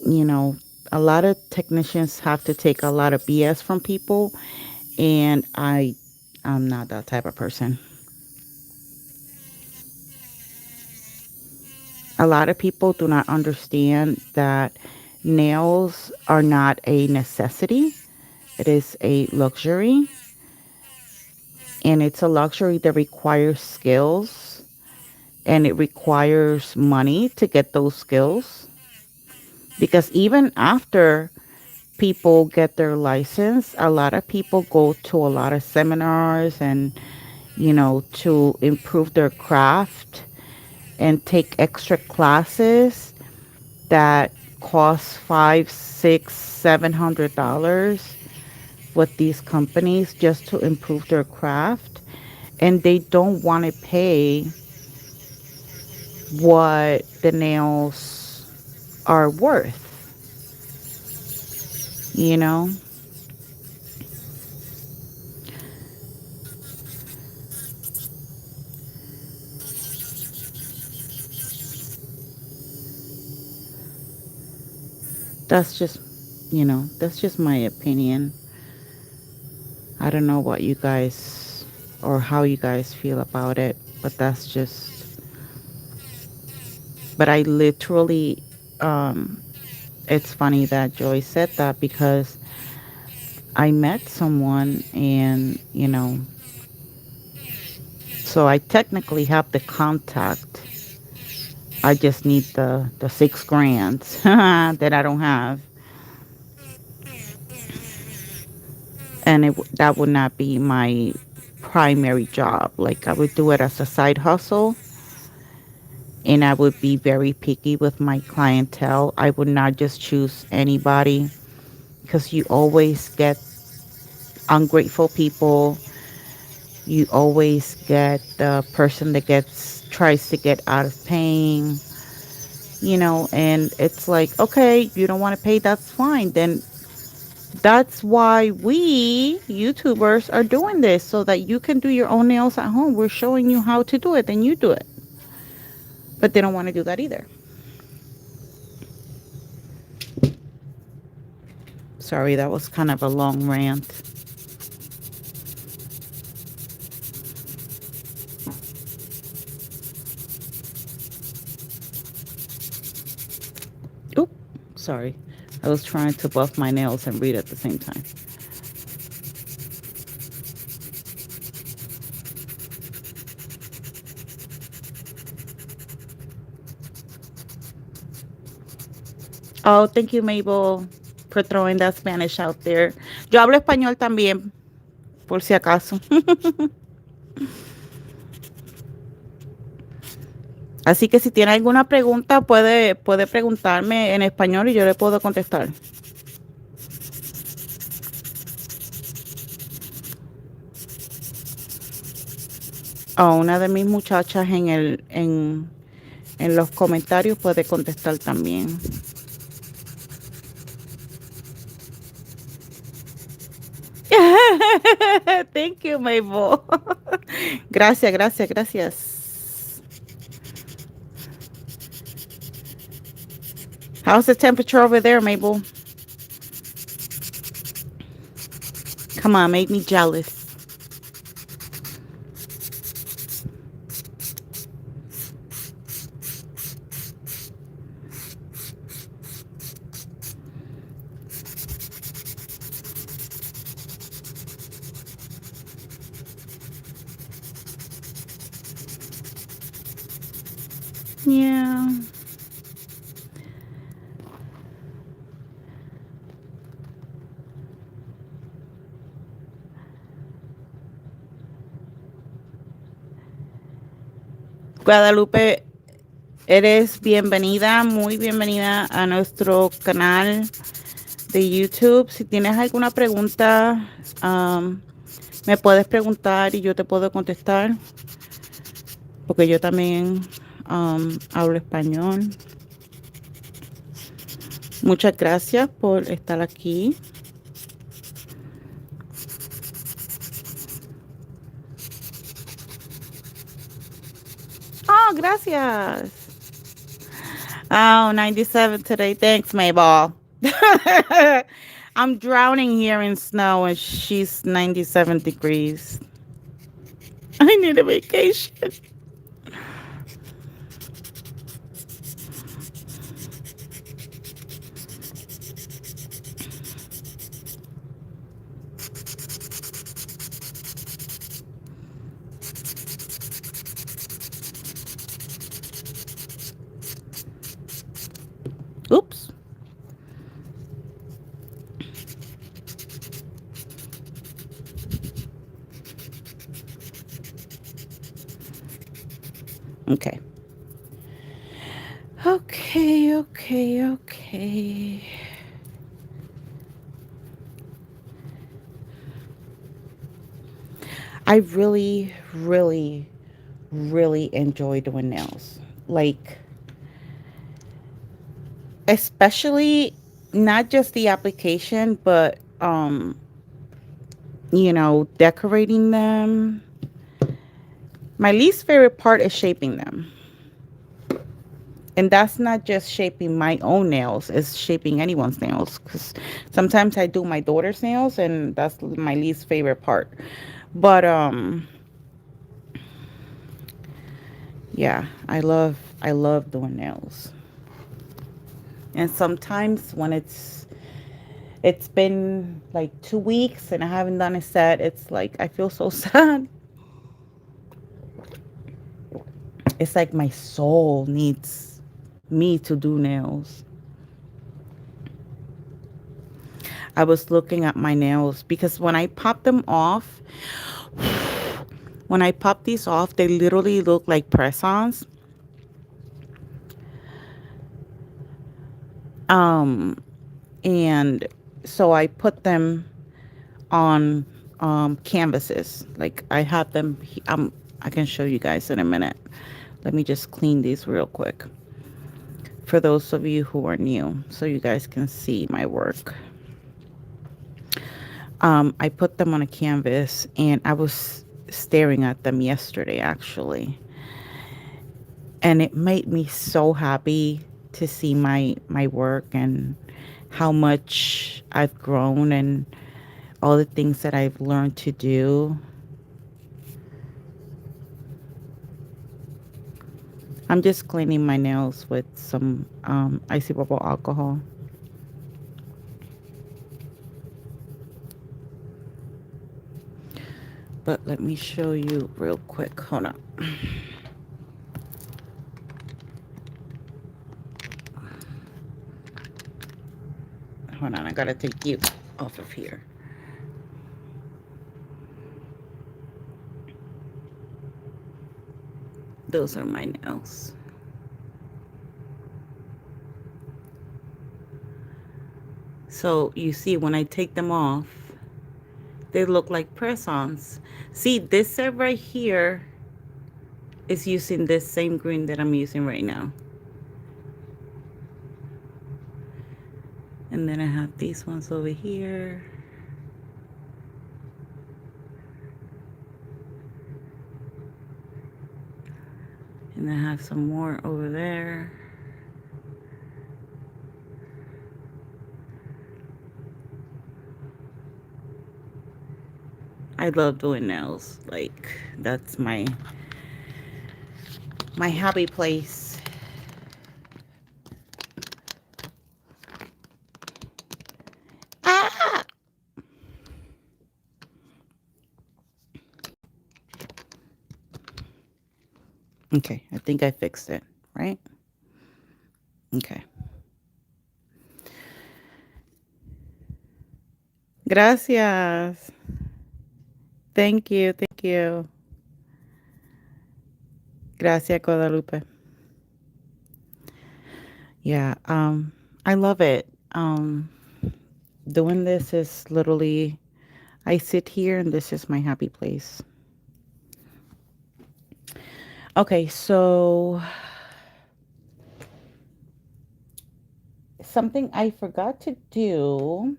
you know, a lot of technicians have to take a lot of BS from people, and I'm not that type of person. A lot of people do not understand that nails are not a necessity. It is a luxury, and it's a luxury that requires skills, and it requires money to get those skills. Because even after people get their license, a lot of people go to a lot of seminars and, to improve their craft and take extra classes that cost five, six, $700 with these companies just to improve their craft, and they don't want to pay what the nails are worth, you know? That's just, that's just my opinion. I don't know what you guys or how you guys feel about it, but but I literally, um, it's funny that Joy said that because I met someone and, so I technically have the contact. I just need the 6 grand that I don't have. And that would not be my primary job. Like I would do it as a side hustle, and I would be very picky with my clientele. I would not just choose anybody because you always get ungrateful people. You always get the person that tries to get out of paying, and it's like, okay, you don't want to pay, that's fine. Then that's why we YouTubers are doing this so that you can do your own nails at home. We're showing you how to do it, then you do it. But they don't want to do that either. Sorry, that was kind of a long rant. Oop, sorry. I was trying to buff my nails and read at the same time. Oh, thank you, Mabel, for throwing that Spanish out there. Yo hablo español también, por si acaso. Así que si tiene alguna pregunta, puede preguntarme en español y yo le puedo contestar. A una de mis muchachas en los comentarios puede contestar también. Thank you, Mabel. Gracias, gracias, gracias. How's the temperature over there, Mabel? Come on, make me jealous. Yeah. Guadalupe, eres bienvenida, muy bienvenida a nuestro canal de YouTube. Si tienes alguna pregunta, me puedes preguntar y yo te puedo contestar, porque yo también hablo español. Muchas gracias por estar aquí. Oh, gracias. Oh, 97 today. Thanks, Mayball. I'm drowning here in snow and she's 97 degrees. I need a vacation. Oops. Okay. Okay, okay, okay. I really, really, really enjoy doing nails. Like, especially not just the application, but decorating them. My least favorite part is shaping them. And that's not just shaping my own nails, it's shaping anyone's nails. Because sometimes I do my daughter's nails, and that's my least favorite part. But yeah, I love doing nails. And sometimes when it's been like 2 weeks and I haven't done a set, it's like I feel so sad. It's like my soul needs me to do nails. I was looking at my nails because when I pop them off, when I pop these off, they literally look like press-ons. Um, and so I put them on canvases. Like I have them. I can show you guys in a minute. Let me just clean these real quick for those of you who are new, so you guys can see my work. I put them on a canvas, and I was staring at them yesterday, actually, and it made me so happy to see my work and how much I've grown and all the things that I've learned to do. I'm just cleaning my nails with some icy bubble alcohol. But let me show you real quick. Hold on. Hold on, I gotta take you off of here. Those are my nails. So you see, when I take them off, they look like press-ons. See, this set right here is using this same green that I'm using right now. And then I have these ones over here. And I have some more over there. I love doing nails. Like that's my happy place. Ah! Okay, I think I fixed it, right? Okay. Gracias. Thank you. Thank you. Gracias, Guadalupe. Yeah, I love it. Doing this is literally, I sit here and this is my happy place. Okay, so something I forgot to do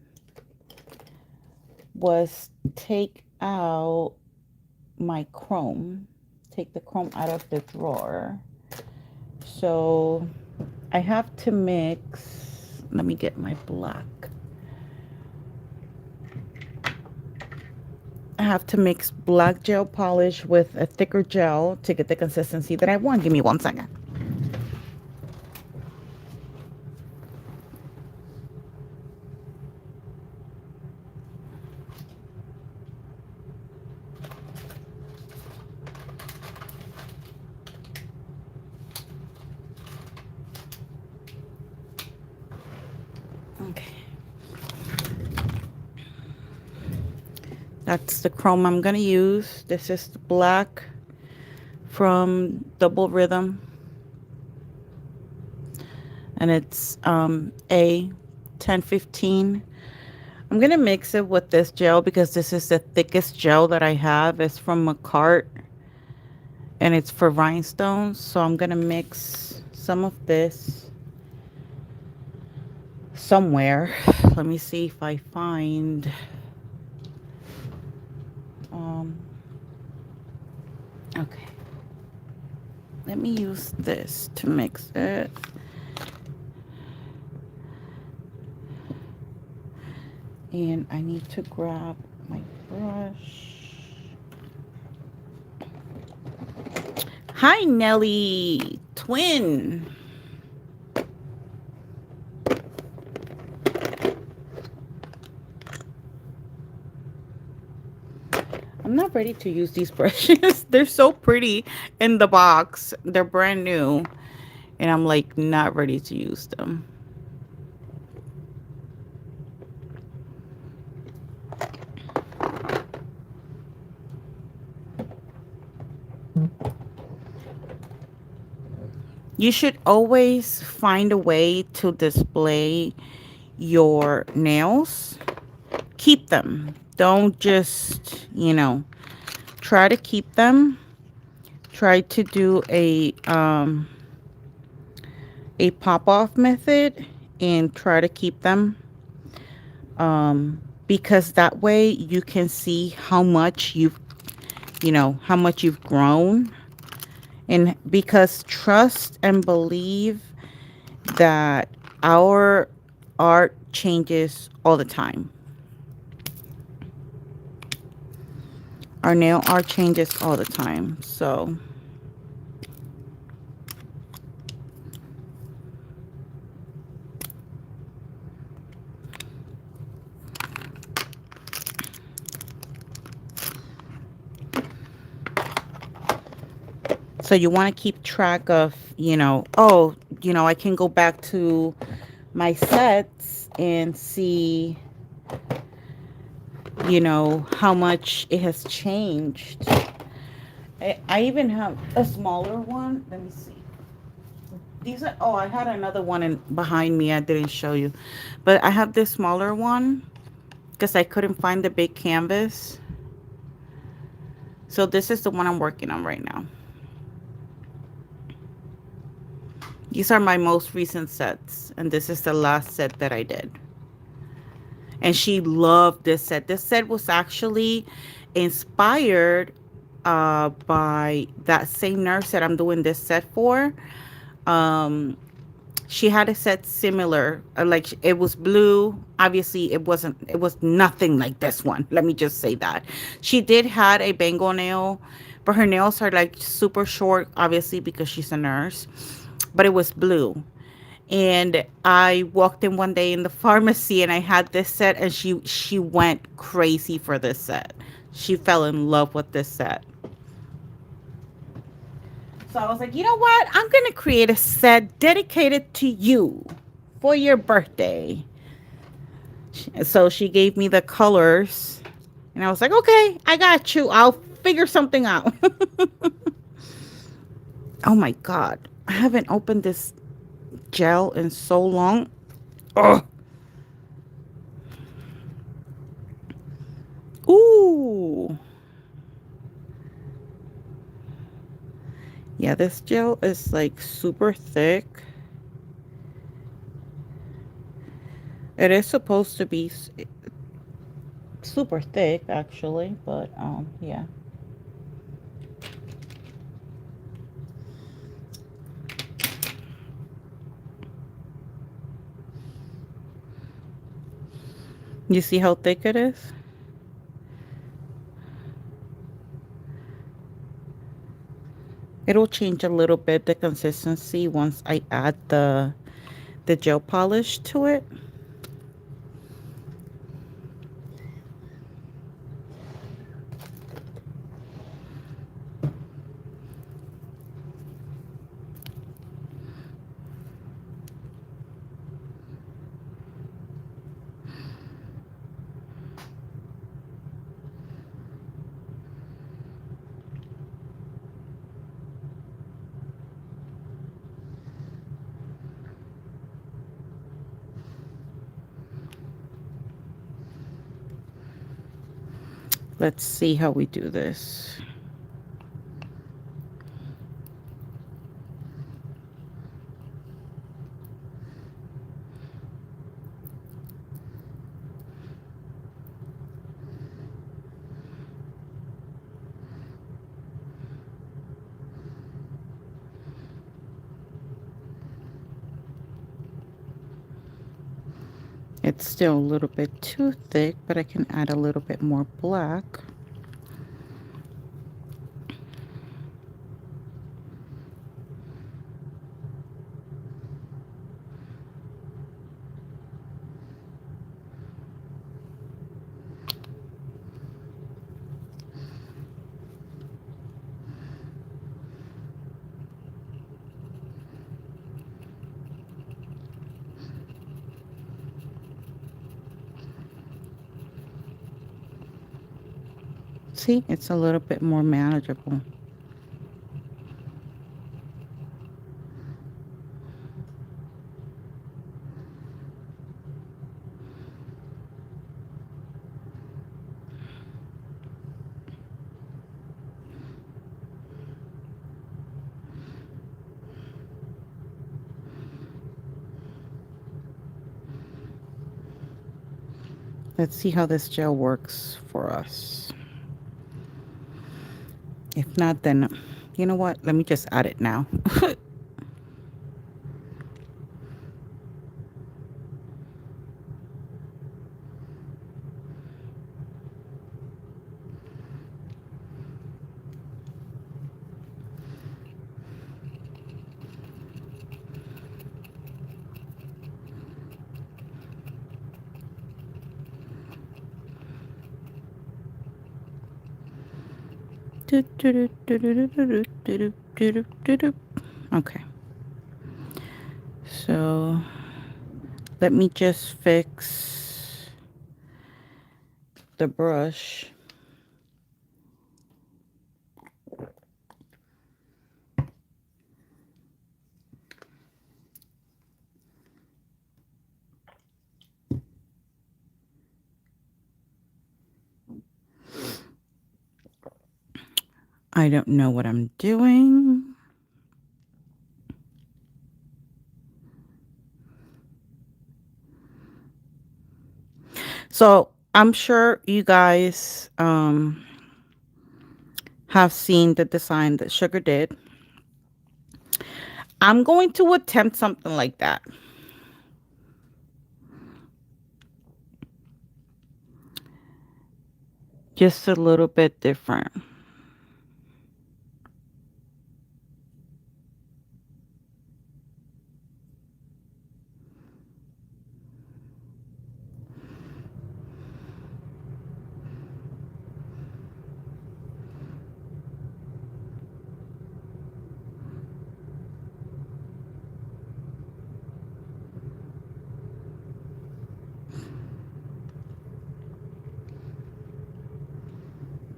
was take out my chrome, take the chrome out of the drawer. So I have to mix, let me get my black. I have to mix black gel polish with a thicker gel to get the consistency that I want. Give me 1 second. Okay. That's the chrome I'm going to use. This is the black from Double Rhythm. And it's A1015. I'm going to mix it with this gel because this is the thickest gel that I have. It's from McCart. And it's for rhinestones. So I'm going to mix some of this somewhere. Let me see if I find... okay. Let me use this to mix it. And I need to grab my brush. Hi, Nelly, twin. I'm not ready to use these brushes. They're so pretty in the box. They're brand new. And I'm like not ready to use them. You should always find a way to display your nails. Keep them. Don't just, try to keep them. Try to do a pop-off method and try to keep them. Because that way you can see how much how much you've grown. And because trust and believe that our art changes all the time. Our nail art changes all the time. So you want to keep track of, I can go back to my sets and see, how much it has changed. I even have a smaller one. Let me see. These are, I had another one behind me. I didn't show you. But I have this smaller one because I couldn't find the big canvas. So this is the one I'm working on right now. These are my most recent sets. And this is the last set that I did. And she loved this set. This set was actually inspired by that same nurse that I'm doing this set for. Um, she had a set similar, like it was blue. Obviously, it wasn't. It was nothing like this one. Let me just say that she did had a bangle nail, but her nails are like super short, obviously because she's a nurse. But it was blue. And I walked in one day in the pharmacy and I had this set, and she went crazy for this set. She fell in love with this set. So I was like, you know what? I'm going to create a set dedicated to you for your birthday. So she gave me the colors, and I was like, okay, I got you. I'll figure something out. Oh my God. I haven't opened this gel in so long. Oh, ooh. Yeah, this gel is like super thick. It is supposed to be super thick, actually, but yeah. You see how thick it is? It'll change a little bit the consistency once I add the gel polish to it. Let's see how we do this. It's still a little bit too thick, but I can add a little bit more black. See, it's a little bit more manageable. Let's see how this gel works for us. If not, then you know what? Let me just add it now. Okay. So let me just fix the brush. I don't know what I'm doing. So I'm sure you guys have seen the design that Sugar did. I'm going to attempt something like that. Just a little bit different.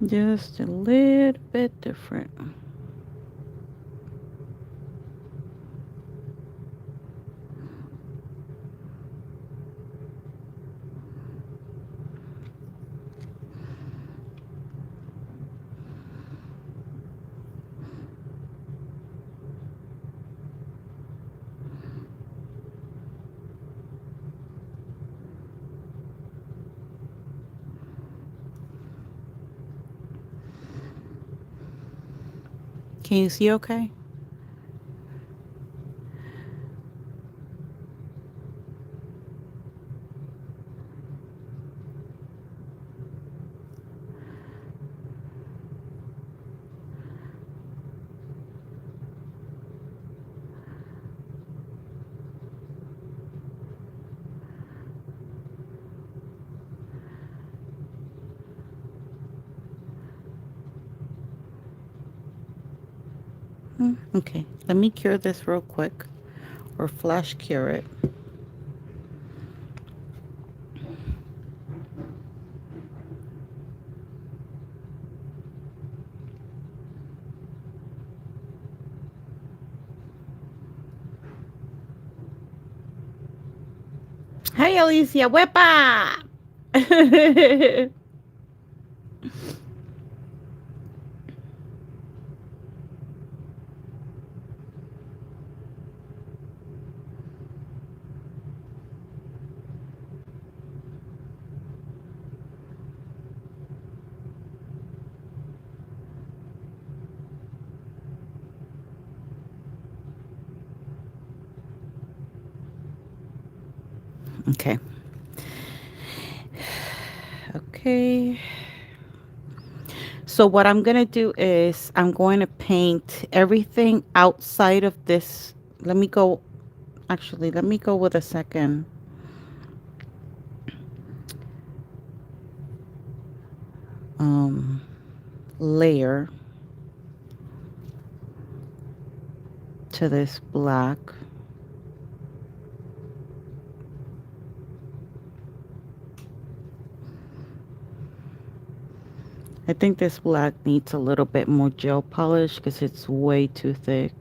Just a little bit different. Can you see okay? Okay, let me cure this real quick, or flash cure it. Hey, Alicia, wepa! Okay. Okay. So what I'm going to do is I'm going to paint everything outside of this. Let me go. Actually, let me go with a second layer to this black. I think this black needs a little bit more gel polish because it's way too thick.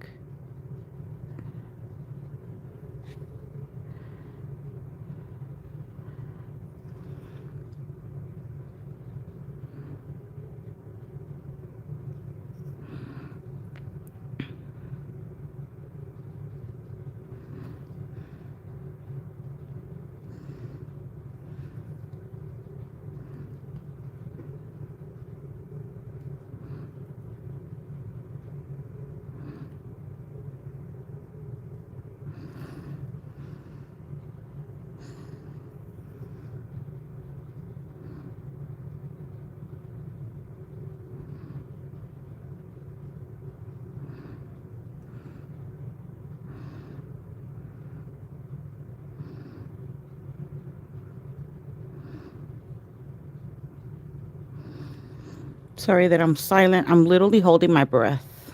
Sorry that I'm silent. I'm literally holding my breath.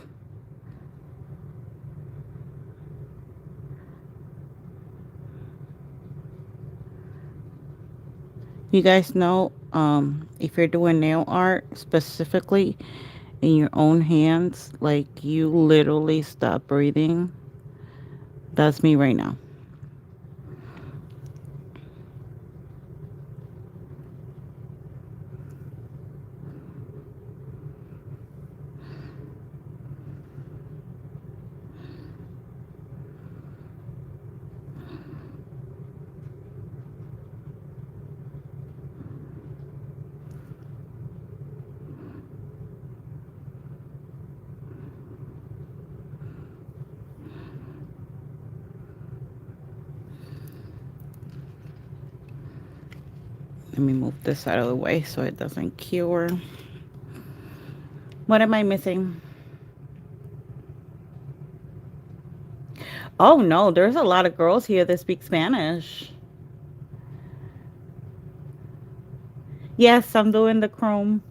You guys know, if you're doing nail art specifically in your own hands, like you literally stop breathing. That's me right now. Let me move this out of the way so it doesn't cure. What am I missing? Oh no, there's a lot of girls here that speak Spanish. Yes, I'm doing the chrome.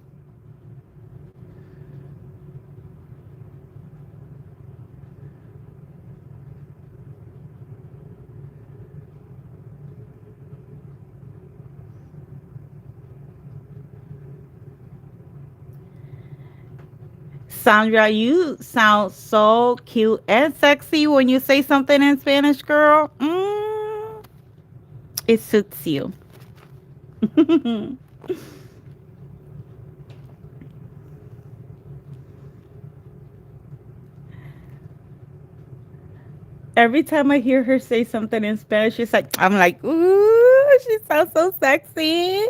Sandra, you sound so cute and sexy when you say something in Spanish, girl. It suits you. Every time I hear her say something in Spanish, she's like, I'm like, ooh, she sounds so sexy.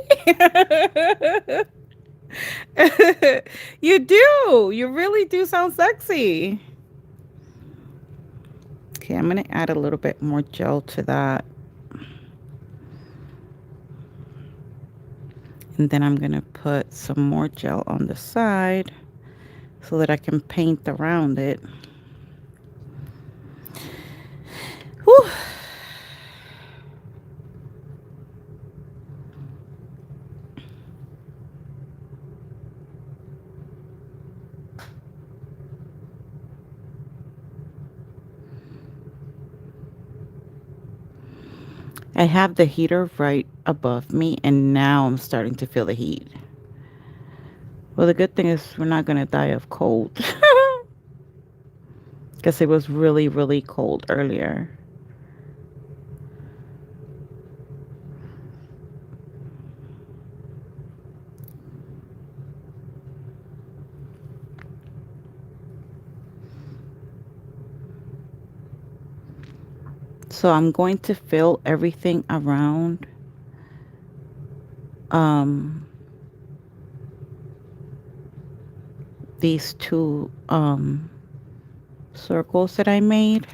You do. You really do sound sexy. Okay, I'm going to add a little bit more gel to that. And then I'm going to put some more gel on the side so that I can paint around it. Whew. I have the heater right above me, and now I'm starting to feel the heat. Well, the good thing is we're not going to die of cold. Because it was really, really cold earlier. So I'm going to fill everything around um, these two circles that I made.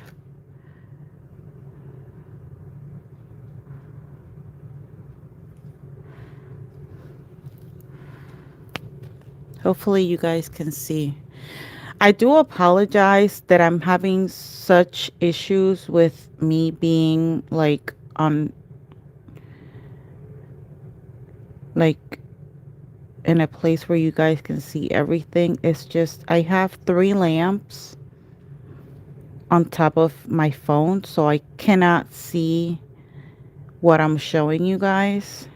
Hopefully you guys can see. I do apologize that I'm having such issues with me being like on like in a place where you guys can see everything. It's just I have 3 lamps on top of my phone, so I cannot see what I'm showing you guys.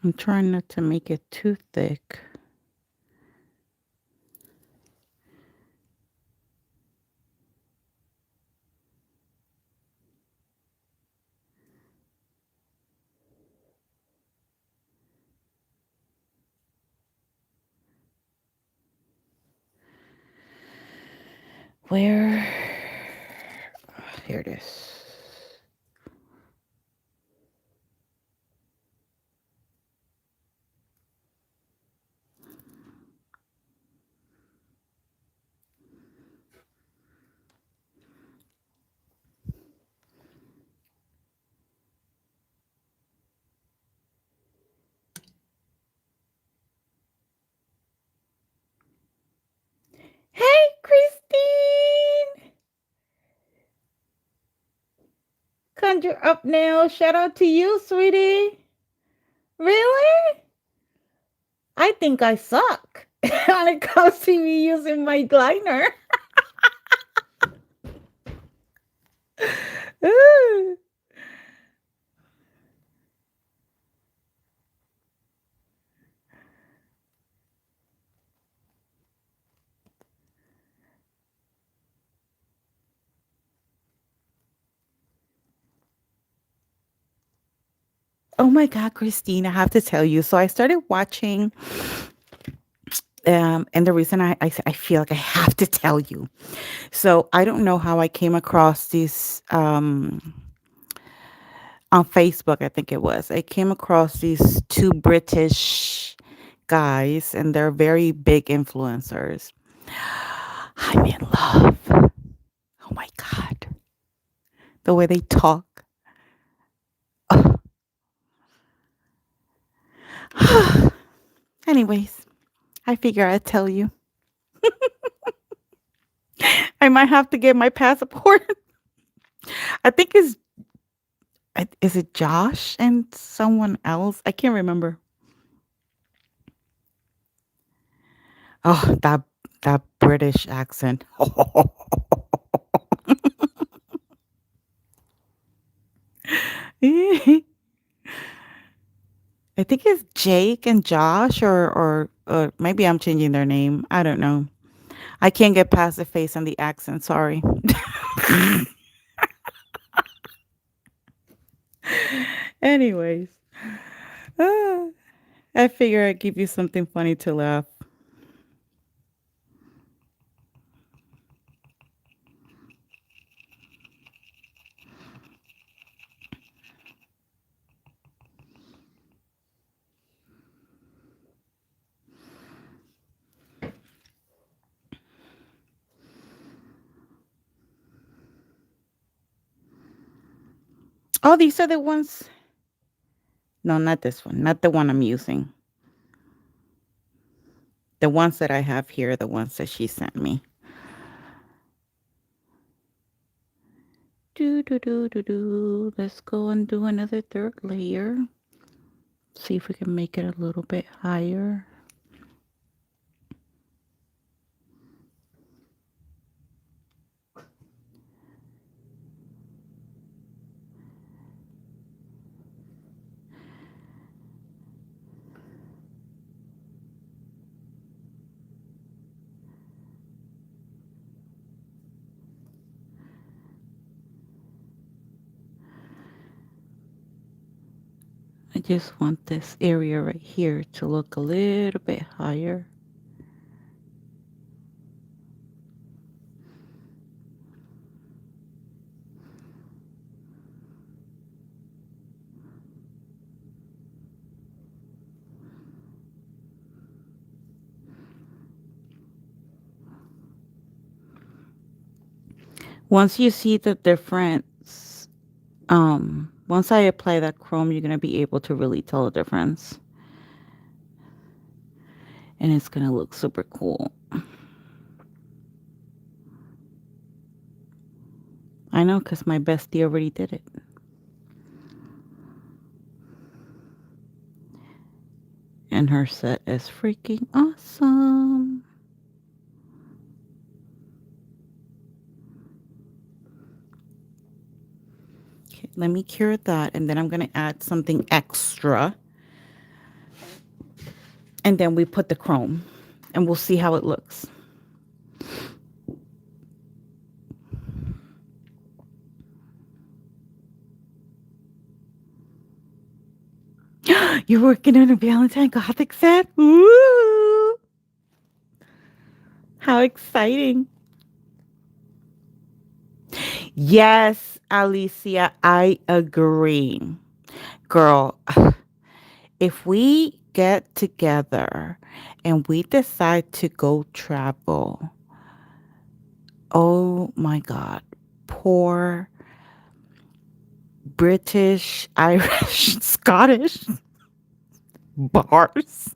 I'm trying not to make it too thick. Where? Here it is. Hey, Christine! Conjure up now. Shout out to you, sweetie. Really? I think I suck when it comes to me using my liner. Oh my God, Christine, I have to tell you. So I started watching, and the reason I feel like I have to tell you. So I don't know how I came across this on Facebook, I think it was. I came across these two British guys, and they're very big influencers. I'm in love. Oh my God. The way they talk. Anyways, I figure I'd tell you. I might have to get my passport. I think is it Josh and someone else? I can't remember. Oh, that British accent. I think it's Jake and Josh, or maybe I'm changing their name. I don't know. I can't get past the face and the accent. Sorry. Anyways, ah, I figure I'd give you something funny to laugh. Oh, these are the ones. No, not this one. Not the one I'm using. The ones that I have here, the ones that she sent me. Do do do do do. Let's go and do another third layer. See if we can make it a little bit higher. I just want this area right here to look a little bit higher. Once you see the difference, once I apply that chrome, you're gonna be able to really tell the difference. And it's gonna look super cool. I know, because my bestie already did it. And her set is freaking awesome. Okay, let me cure that, and then I'm gonna add something extra. And then we put the chrome, and we'll see how it looks. You're working on a Valentine Gothic set? Ooh! How exciting. Yes, Alicia, I agree. Girl, if we get together and we decide to go travel, oh my God, poor British, Irish, Scottish bars.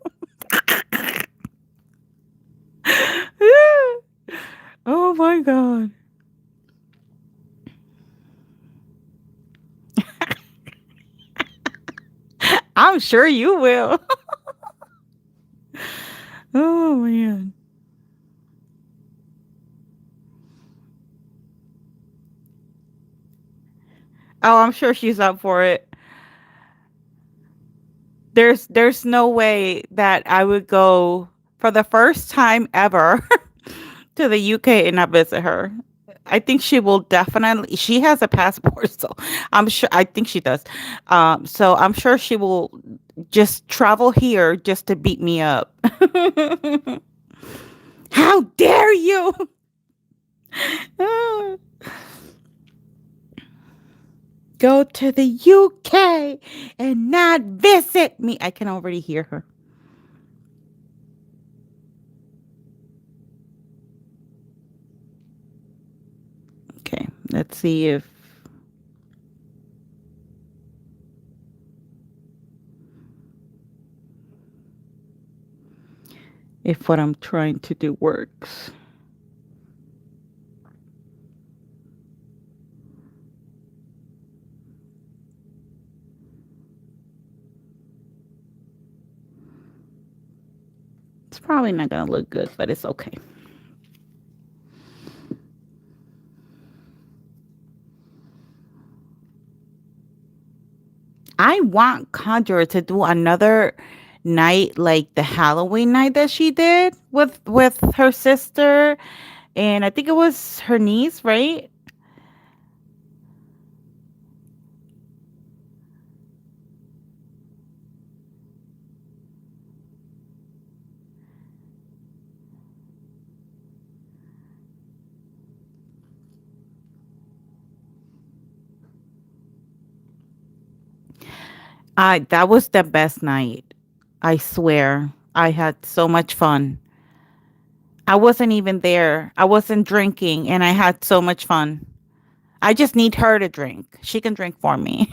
Oh my God. I'm sure you will. Oh man. Oh, I'm sure she's up for it. There's no way that I would go for the first time ever to the UK and not visit her. I think she will definitely. She has a passport, so I'm sure. I think she does. So I'm sure she will just travel here just to beat me up. How dare you? Go to the UK and not visit me. I can already hear her. Okay, let's see if what I'm trying to do works. It's probably not gonna look good, but it's okay. I want Conjure to do another night like the Halloween night that she did with her sister and I think it was her niece, right? I That was the best night. I swear. I had so much fun. I wasn't even there. I wasn't drinking and I had so much fun. I just need her to drink. She can drink for me.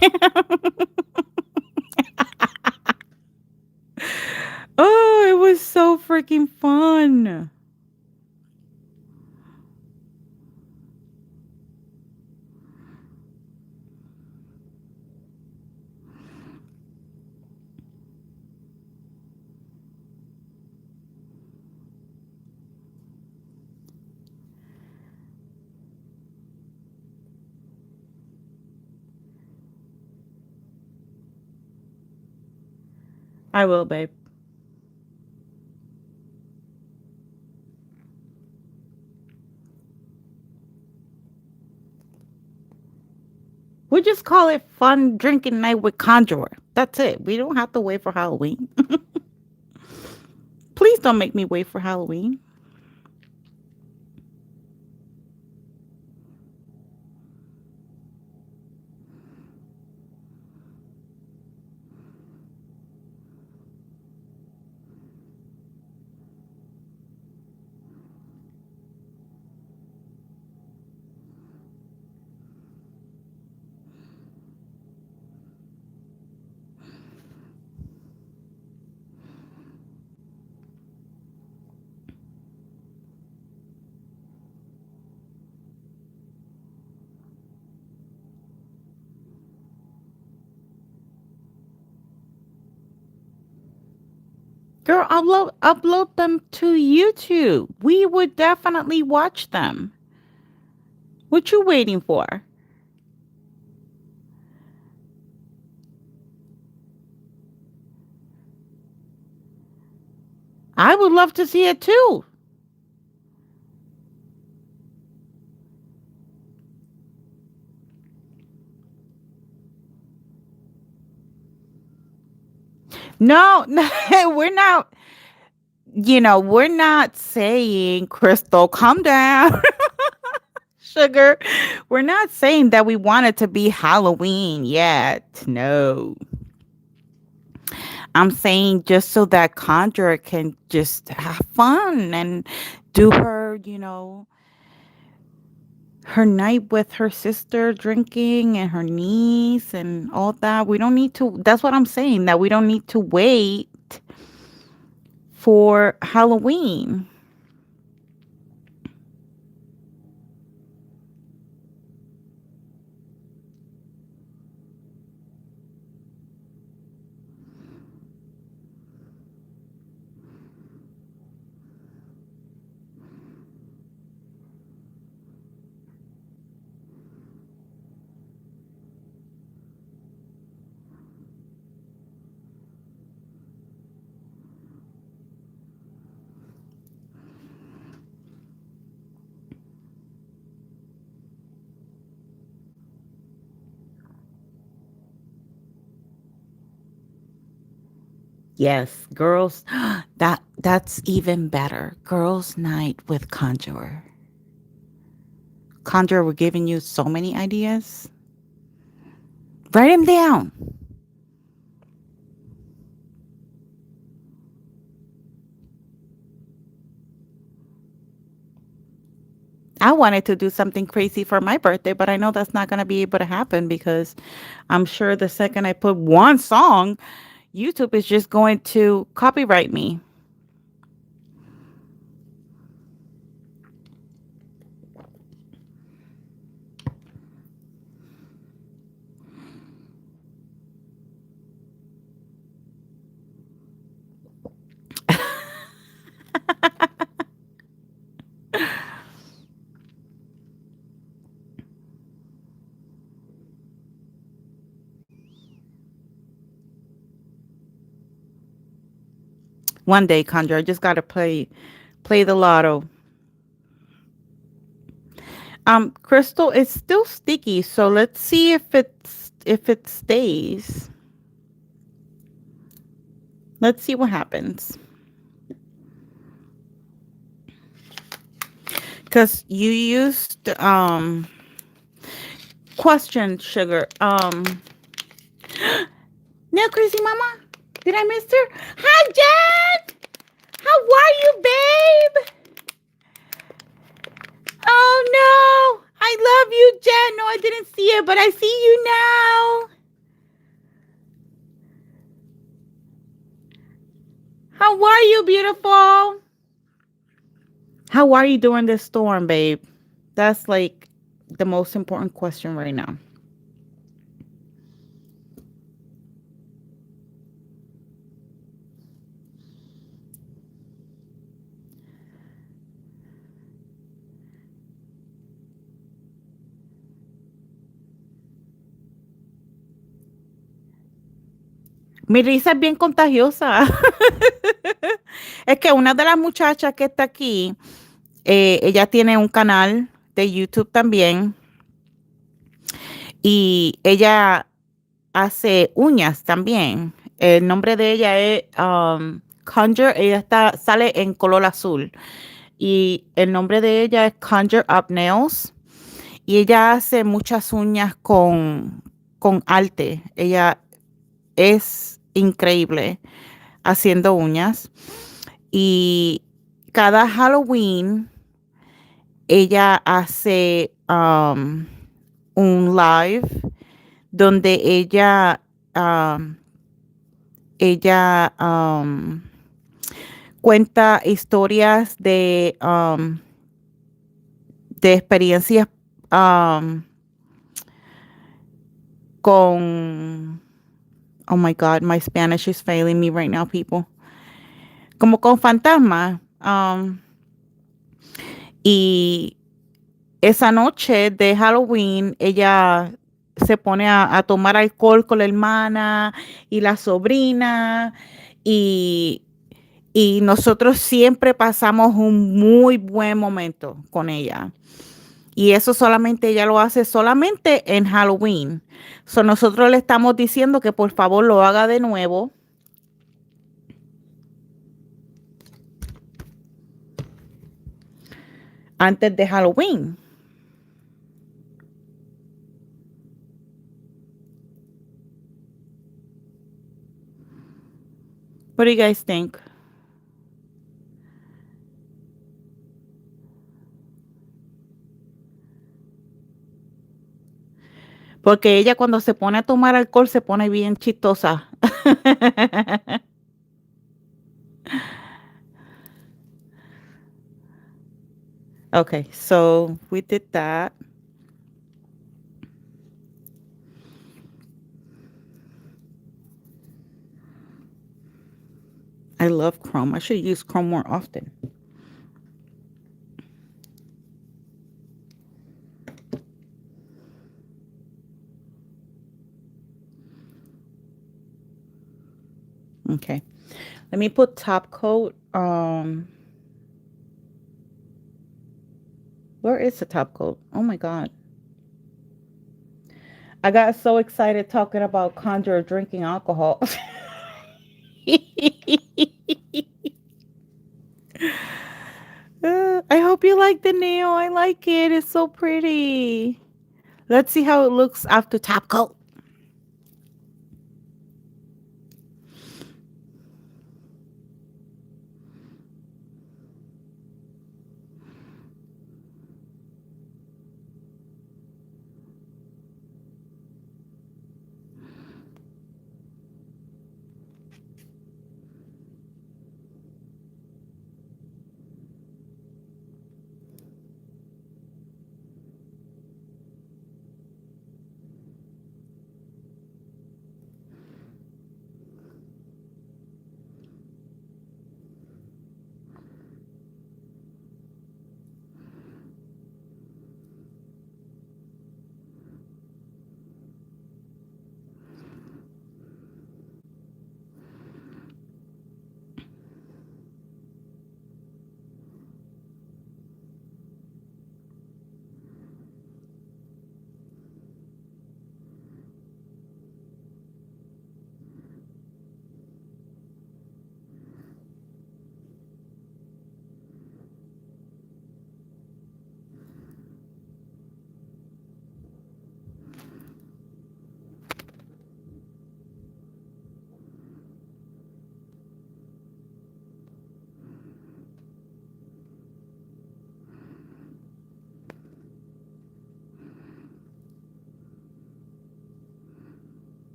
Oh, it was so freaking fun. I will, babe. We just call it fun drinking night with Conjure. That's it. We don't have to wait for Halloween. Please don't make me wait for Halloween. Girl, upload them to YouTube. We would definitely watch them. What you waiting for? I would love to see it too. No, we're not. We're not saying, Crystal, calm down, sugar. We're not saying that we want it to be Halloween yet. No. I'm saying just so that Conjure can just have fun and do her night with her sister drinking and her niece and all that. We don't need to, that's what I'm saying, that we don't need to wait for Halloween. Yes, girls. That's even better. Girls' night with Conjurer. Conjurer, we're giving you so many ideas. Write them down. I wanted to do something crazy for my birthday, but I know that's not going to be able to happen because I'm sure the second I put one song, YouTube is just going to copyright me. One day, Conjure, I just got to play the lotto. Crystal, it's still sticky, so let's see if it stays. Let's see what happens. Because you used question sugar. No, crazy mama. Did I miss her? Hi, Jen. How are you, babe? Oh no. I love you, Jen. No, I didn't see it, but I see you now. How are you, beautiful? How are you during this storm, babe? That's like the most important question right now. Mi risa es bien contagiosa. Es que una de las muchachas que está aquí, ella tiene un canal de YouTube también y ella hace uñas también. El nombre de ella es Conjure. Ella sale en color azul y el nombre de ella es Conjure Up Nails y ella hace muchas uñas con arte. Ella es increíble haciendo uñas y cada Halloween ella hace un live donde um, ella cuenta historias de experiencias um, con, oh my God, my Spanish is failing me right now, people. Como con fantasmas. Y esa noche de Halloween, ella se pone a tomar alcohol con la hermana y la sobrina y, y nosotros siempre pasamos un muy buen momento con ella. Y eso solamente ella lo hace solamente en Halloween. So nosotros le estamos diciendo que por favor lo haga de nuevo antes de Halloween. What do you guys think? Porque ella cuando se pone a tomar alcohol se pone bien chistosa. Okay, so we did that. I love Chrome. I should use Chrome more often. Okay. Let me put top coat. Where is the top coat? Oh my God. I got so excited talking about Conjure drinking alcohol. I hope you like the nail. I like it. It's so pretty. Let's see how it looks after top coat.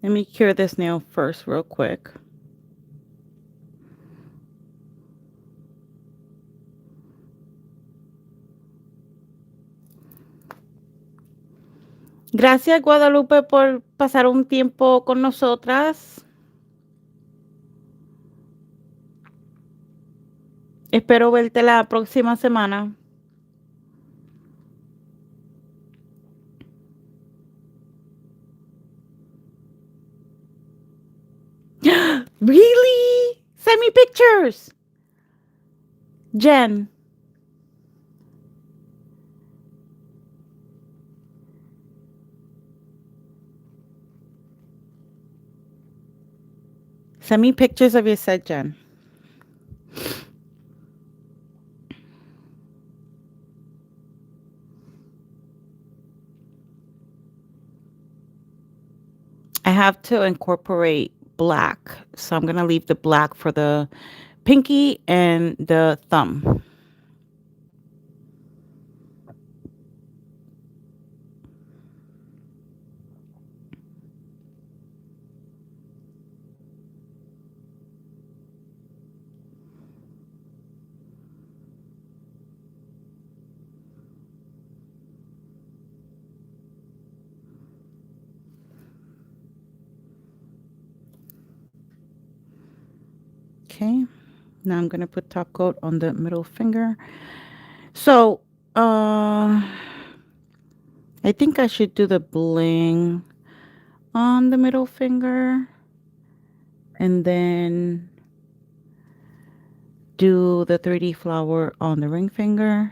Let me cure this nail first, real quick. Gracias, Guadalupe, por pasar un tiempo con nosotras. Espero verte la próxima semana. Really? Send me pictures. Jen. Send me pictures of your set, Jen. I have to incorporate black. So I'm going to leave the black for the pinky and the thumb. Okay. Now I'm going to put top coat on the middle finger. So, I think I should do the bling on the middle finger and then do the 3D flower on the ring finger.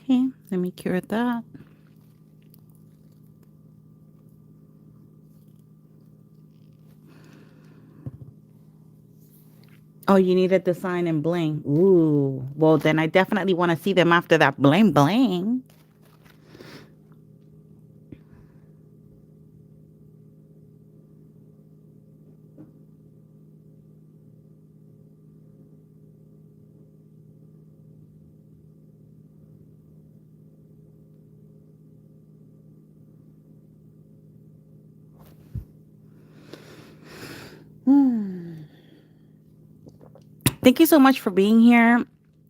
Okay, let me cure that. Oh, you need a design and bling. Ooh, well, then I definitely want to see them after that bling bling. Hmm. Thank you so much for being here,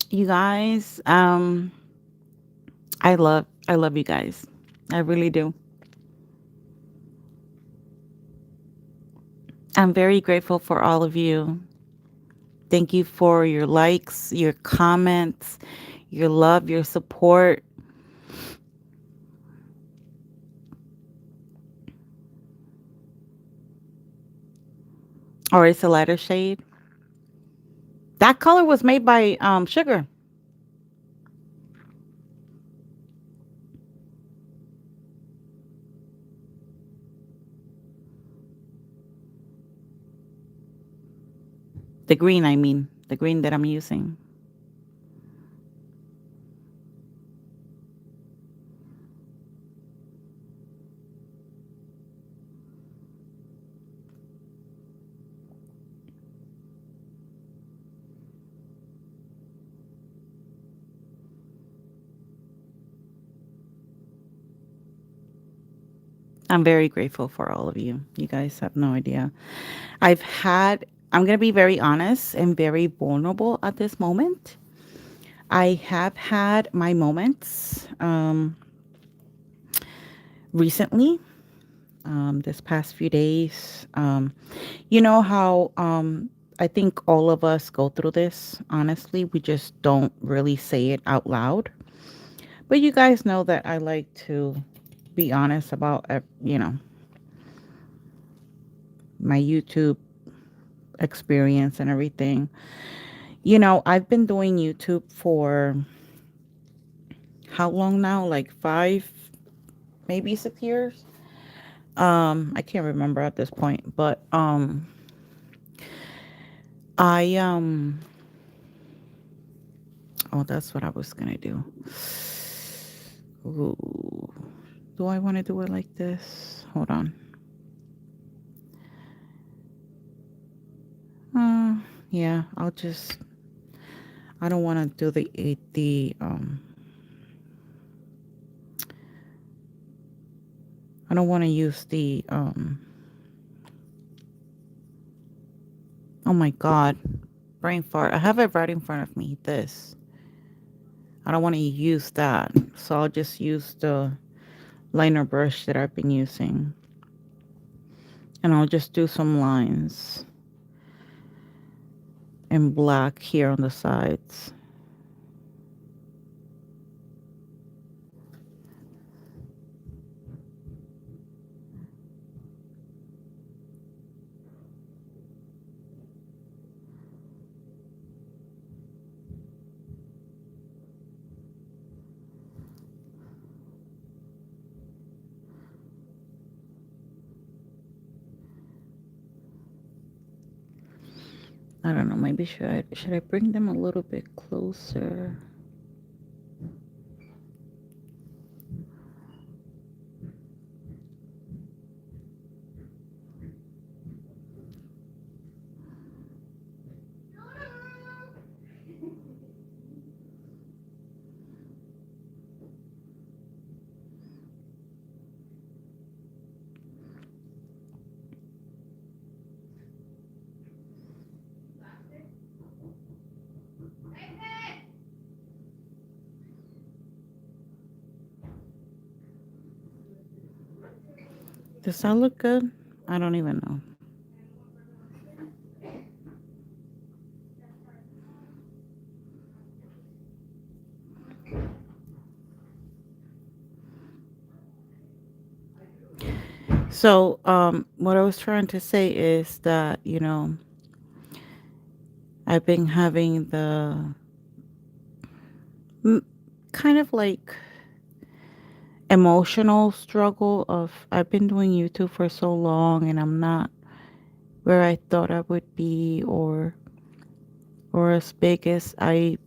you guys. I love you guys. I really do. I'm very grateful for all of you. Thank you for your likes, your comments, your love, your support. Or it's a lighter shade. That color was made by Sugar, the green. I mean, the green that I'm using. I'm very grateful for all of you. You guys have no idea. I've had. I'm gonna be very honest and very vulnerable at this moment. I have had my moments recently, this past few days. You know how I think all of us go through this. Honestly, we just don't really say it out loud. But you guys know that I like to be honest about, my YouTube experience and everything. I've been doing YouTube for how long now? Like 5, maybe 6 years. I can't remember at this point, but I oh, that's what I was gonna do. Ooh. Do I want to do it like this? Hold on. Uh, yeah, I don't want to do I don't want to use oh my God, brain fart. I have it right in front of me. This. I don't want to use that. So I'll just use the liner brush that I've been using. And I'll just do some lines in black here on the sides. I don't know. Maybe should I bring them a little bit closer? Does that look good? I don't even know. So, what I was trying to say is that, I've been having the mm, kind of like emotional struggle of I've been doing YouTube for so long and I'm not where I thought I would be or as big as I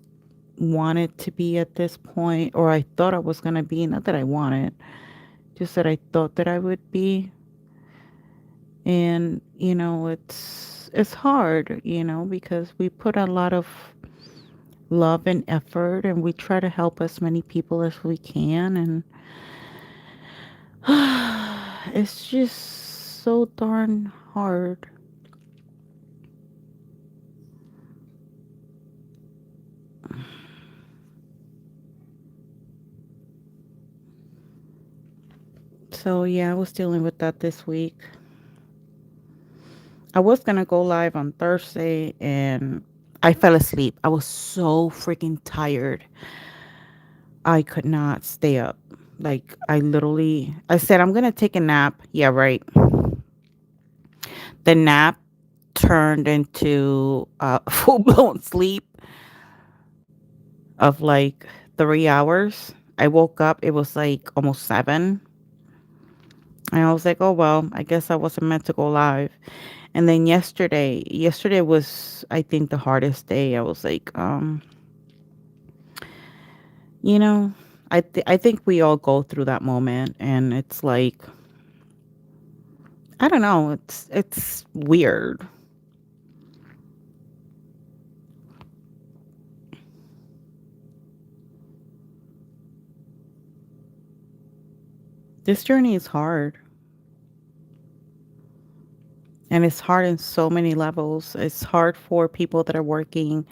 wanted to be at this point or I thought I was going to be, not that I wanted, just that I thought that I would be. And it's hard, because we put a lot of love and effort and we try to help as many people as we can, and it's just so darn hard. So yeah, I was dealing with that this week. I was gonna go live on Thursday and I fell asleep. I was so freaking tired. I could not stay up. Like I said I'm gonna take a nap. Yeah, right. The nap turned into full blown sleep of like 3 hours. I woke up. It was like almost 7. And I was like, oh, well, I guess I wasn't meant to go live. And then yesterday was, I think, the hardest day. I was like, you know, I think we all go through that moment. And it's like, I don't know. It's weird. This journey is hard. And it's hard in so many levels. It's hard for people that are working.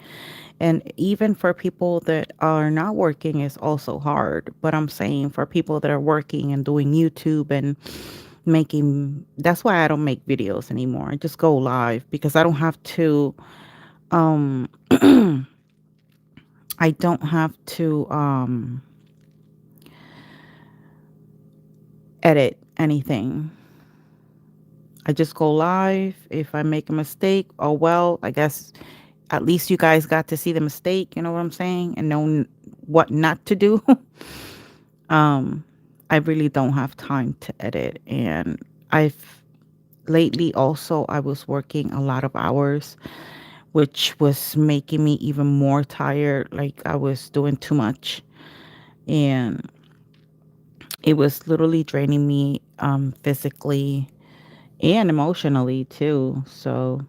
And even for people that are not working, it's also hard. But I'm saying for people that are working and doing YouTube and making, that's why I don't make videos anymore. I just go live because I don't have to, um, I don't have to, edit anything. I just go live. If I make a mistake, oh well, I guess at least you guys got to see the mistake, you know what I'm saying? And know what not to do. um, I really don't have time to edit. And I've lately also, I was working a lot of hours, which was making me even more tired. Like I was doing too much. And it was literally draining me physically and emotionally too. So,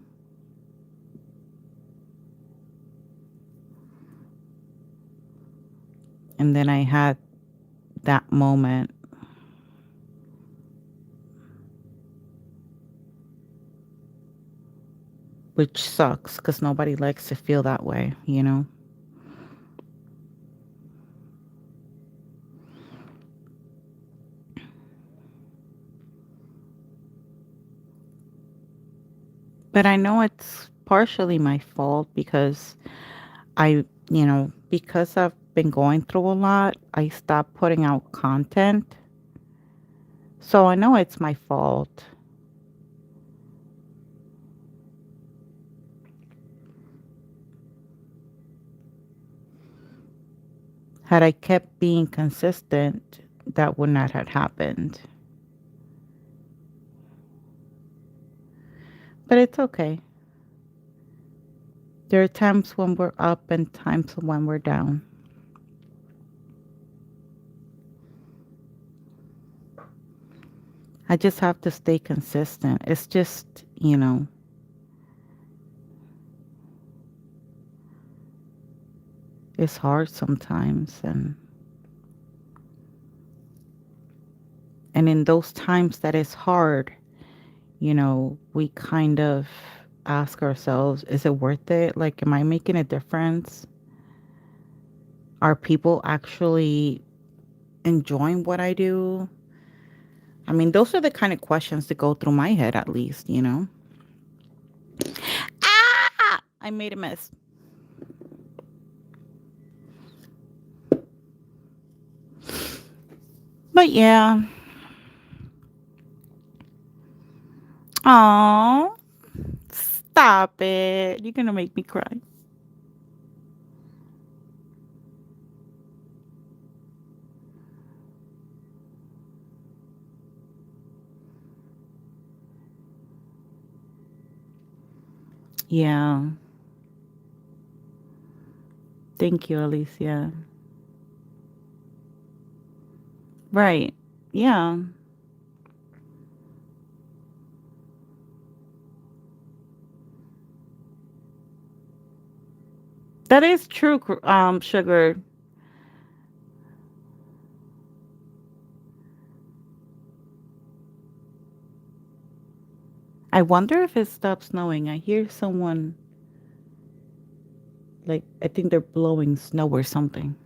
and then I had that moment, which sucks because nobody likes to feel that way, you know? But I know it's partially my fault because because I've been going through a lot, I stopped putting out content. So I know it's my fault. Had I kept being consistent, that would not have happened. But it's okay. There are times when we're up and times when we're down. I just have to stay consistent. It's just, it's hard sometimes, and in those times that it's hard, we kind of ask ourselves, is it worth it? Like, am I making a difference? Are people actually enjoying what I do? I mean, those are the kind of questions that go through my head, at least. Ah! I made a mess. But yeah. Oh, stop it. You're going to make me cry. Yeah. Thank you, Alicia. Right. Yeah. That is true, Sugar. I wonder if it stops snowing. I hear someone, like, I think they're blowing snow or something.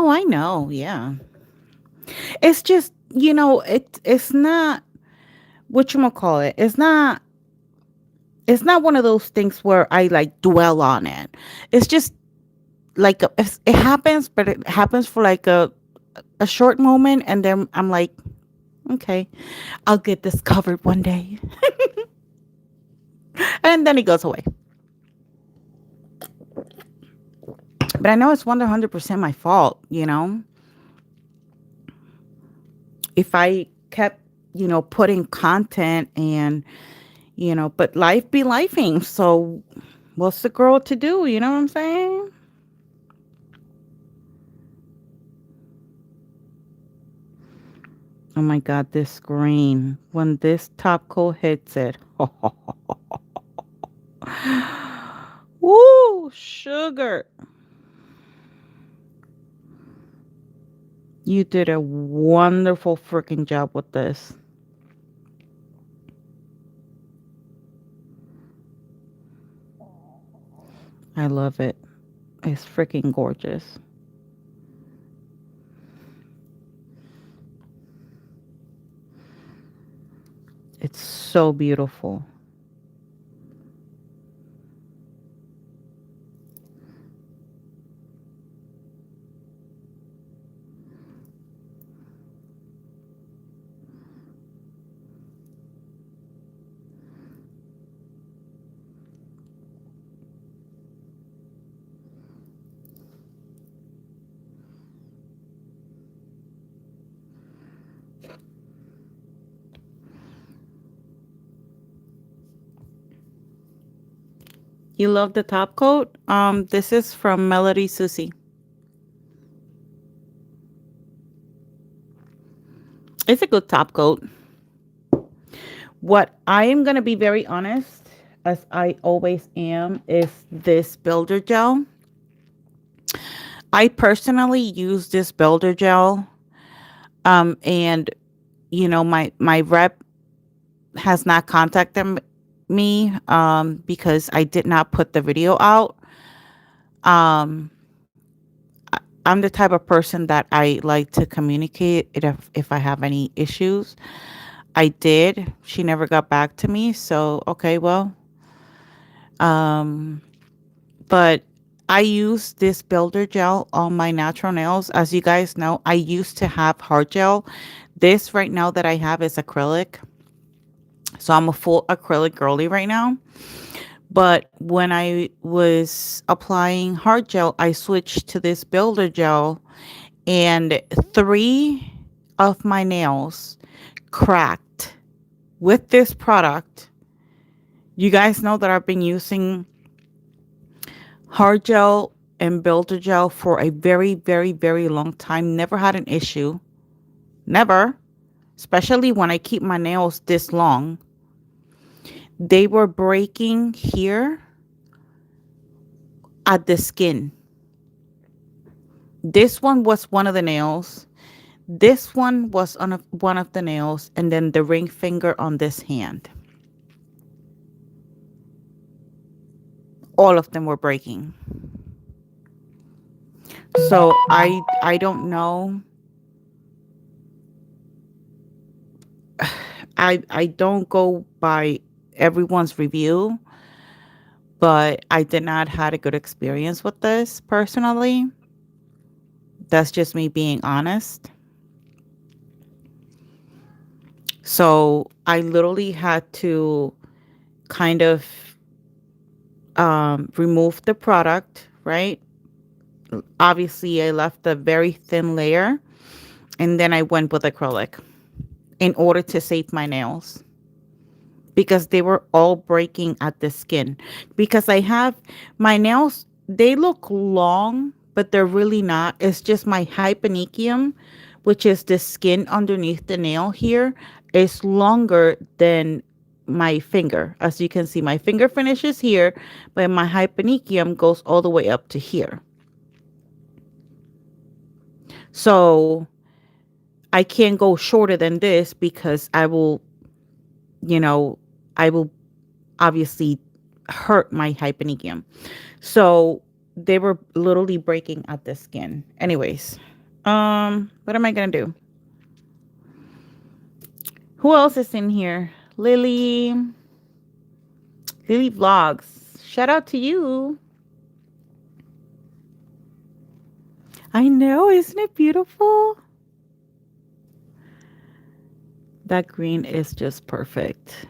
Oh, I know. Yeah. It's just, it's not what you call it. It's not one of those things where I like dwell on it. It's just like it happens, but it happens for like a short moment, and then I'm like, okay, I'll get this covered one day, and then it goes away. But I know it's 100% my fault. If I kept, putting content and, but life be lifing. So what's the girl to do? You know what I'm saying? Oh my God, this screen. When this top coat hits it. Woo, sugar. You did a wonderful freaking job with this. I love it. It's freaking gorgeous. It's so beautiful. You love the top coat? This is from Melody Susie. It's a good top coat. What I am gonna be very honest, as I always am, is this builder gel. I personally use this builder gel, and my rep has not contacted me, because I did not put the video out. Um, I'm the type of person that I like to communicate if I have any issues. I did. She never got back to me. So, okay, well, um, but I use this builder gel on my natural nails. As you guys know, I used to have hard gel. This right now that I have is acrylic. So I'm a full acrylic girly right now. But when I was applying hard gel, I switched to this builder gel, and three of my nails cracked with this product. You guys know that I've been using hard gel and builder gel for a very, very, very long time. Never had an issue. Never. Especially when I keep my nails this long. They were breaking here at the skin. This one was one of the nails. This one was on one of the nails. And then the ring finger on this hand. All of them were breaking. So I don't know. I don't go by everyone's review, but I did not had a good experience with this personally. That's just me being honest. So I literally had to kind of remove the product, right? Obviously, I left a very thin layer, and then I went with acrylic in order to save my nails, because they were all breaking at the skin. Because I have my nails, they look long, but they're really not. It's just my hyponychium, which is the skin underneath the nail here, is longer than my finger. As you can see, my finger finishes here, but my hyponychium goes all the way up to here. So I can't go shorter than this, because you know, I will obviously hurt my hyponychium. So they were literally breaking at the skin. Anyways, What am I gonna do? Who else is in here? Lily Vlogs. Shout out to you. I know, isn't it beautiful? That green is just perfect.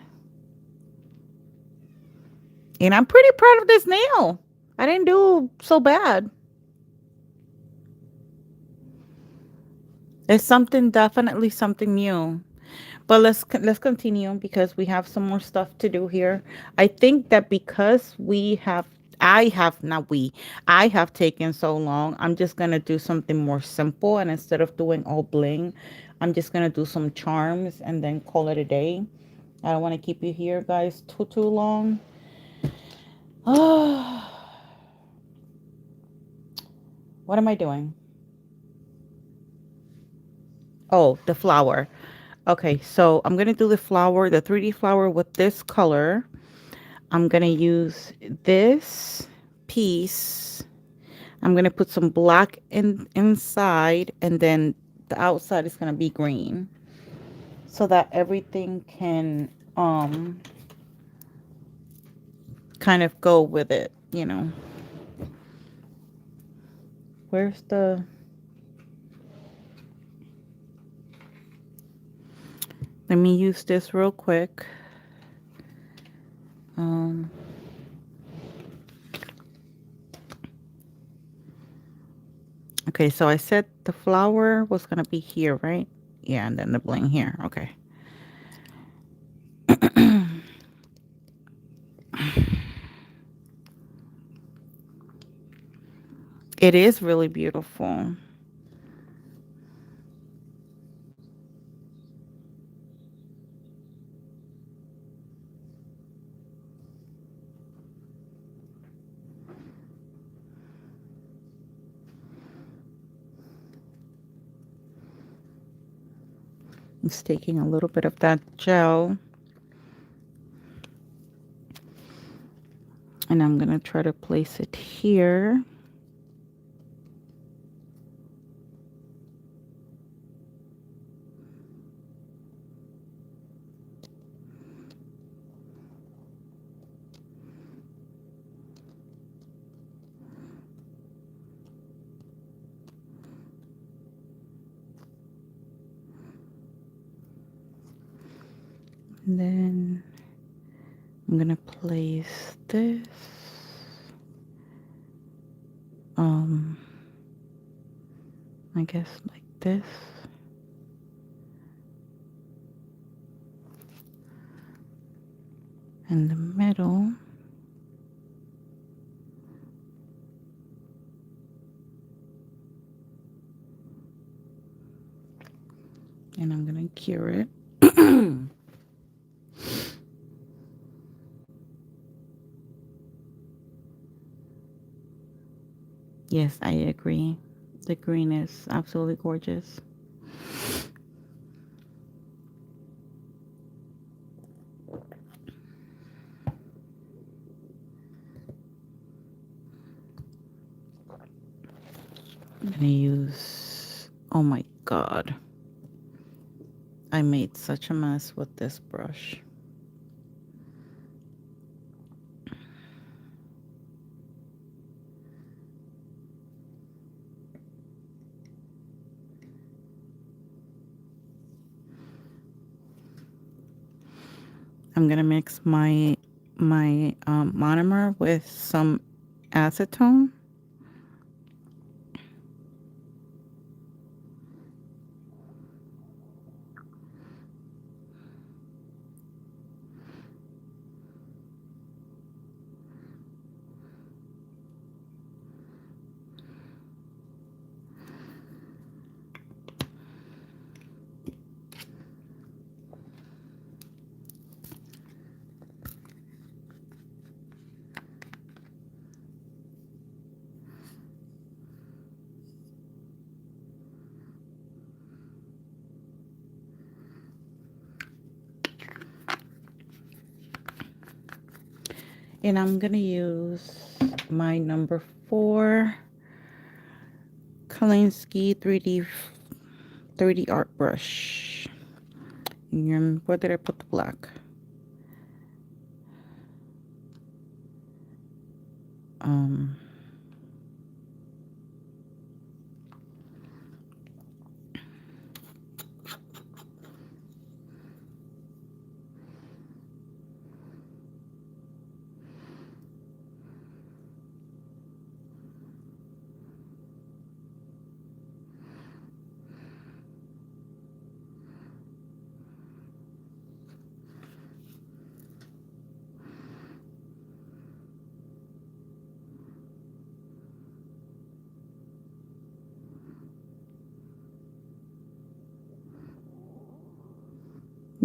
And I'm pretty proud of this nail. I didn't do so bad. It's something, definitely something new. But let's continue because we have some more stuff to do here. I think that because I have taken so long, I'm just gonna do something more simple, and instead of doing all bling, I'm just gonna do some charms and then call it a day. I don't want to keep you here, guys, too long. Oh, what am I doing? Oh, the flower. Okay, so I'm gonna do the flower, the 3D flower with this color. I'm gonna use this piece. I'm gonna put some black inside, and then the outside is gonna be green, so that everything can kind of go with it, you know. Where's the Let me use this real quick. Um, okay, so I said the flower was gonna be here, right? Yeah, and then the bling here. Okay. It is really beautiful. It's taking a little bit of that gel, and I'm gonna try to place it here. And then I'm gonna place this um I guess like this, in the middle. And I'm gonna cure it. Yes, I agree. The green is absolutely gorgeous. I'm gonna use, oh my god, I made such a mess with this brush. I'm gonna mix my monomer with some acetone. And I'm gonna use my number 4 Kalinsky 3D art brush. And where did I put the black? Um,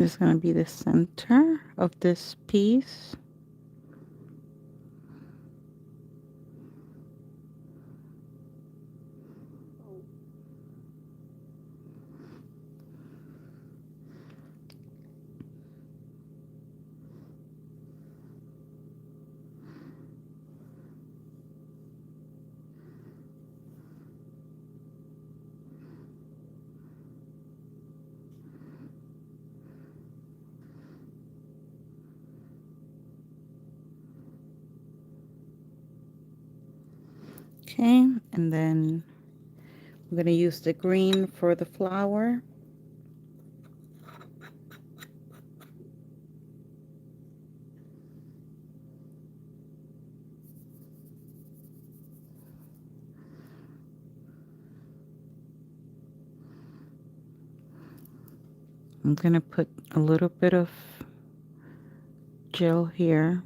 this is going to be the center of this piece. Okay, and then I'm going to use the green for the flower. I'm going to put a little bit of gel here.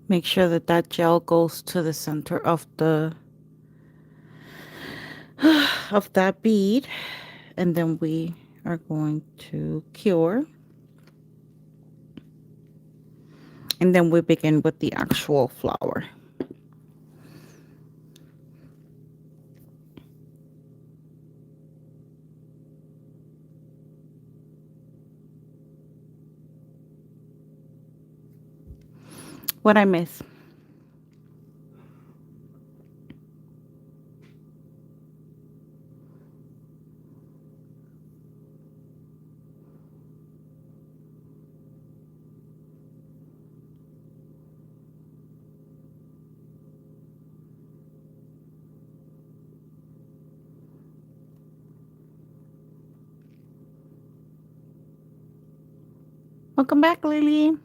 Make sure that that gel goes to the center of the of that bead, and then we are going to cure, and then we begin with the actual flower. What I miss? Welcome back, Lily.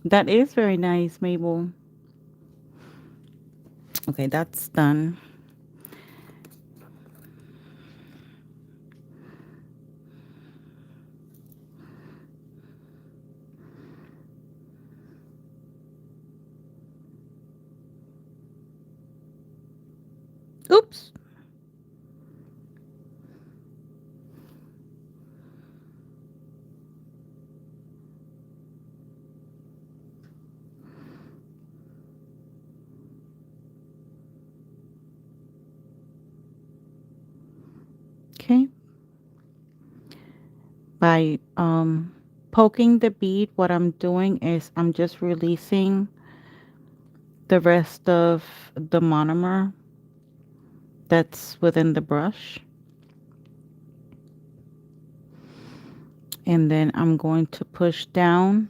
That is very nice, Mabel. Okay, that's done. Oops. Okay. By poking the bead, what I'm doing is I'm just releasing the rest of the monomer that's within the brush. And then I'm going to push down.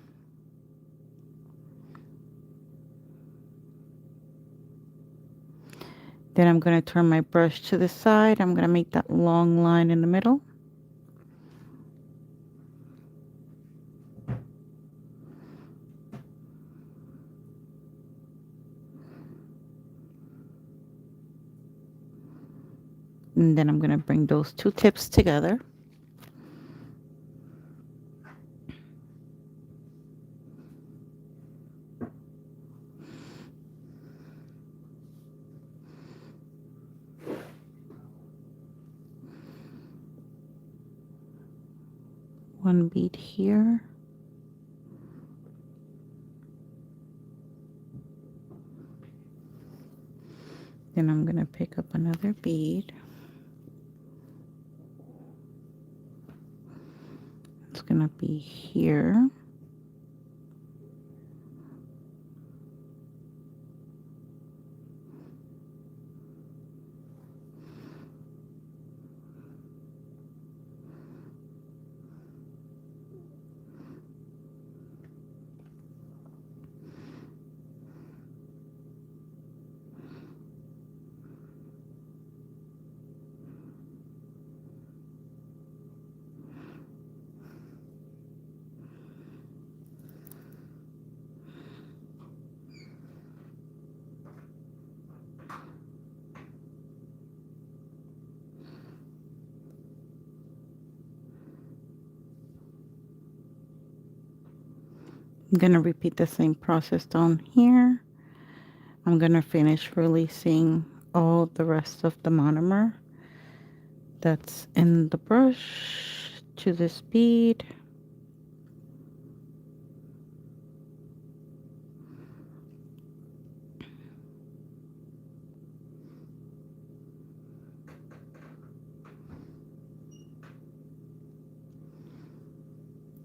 Then I'm going to turn my brush to the side. I'm going to make that long line in the middle. And then I'm going to bring those two tips together. One bead here. Then I'm going to pick up another bead. It's going to be here. I'm going to repeat the same process down here. I'm going to finish releasing all the rest of the monomer that's in the brush to this bead.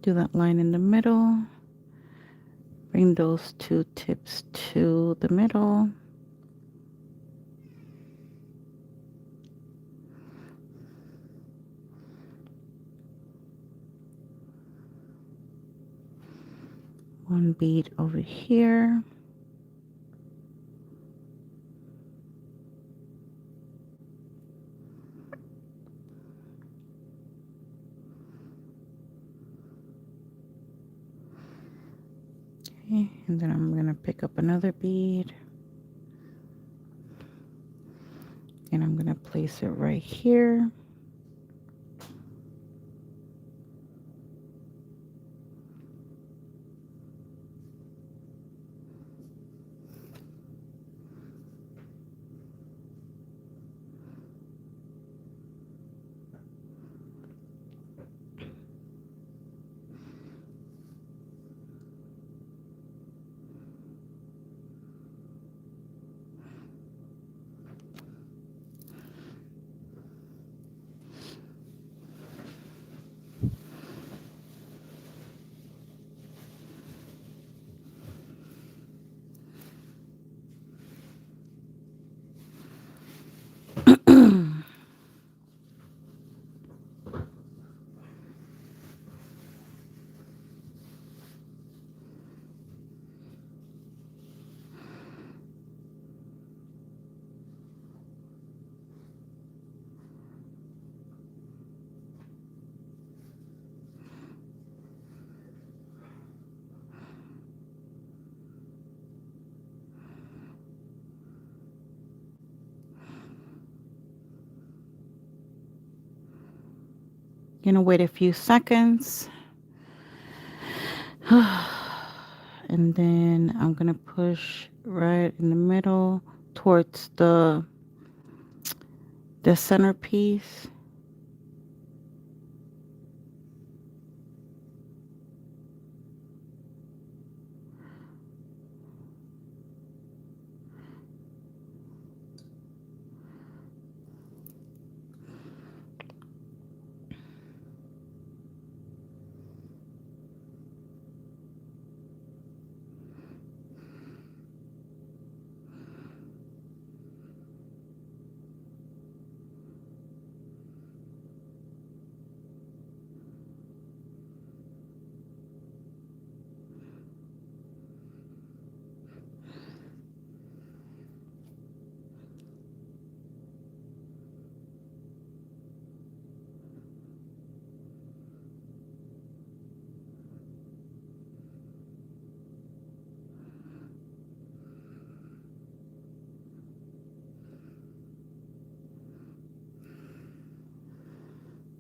Do that line in the middle. Bring those two tips to the middle. One bead over here. Okay, and then I'm going to pick up another bead. And I'm going to place it right here. Gonna wait a few seconds. And then I'm gonna push right in the middle towards the centerpiece.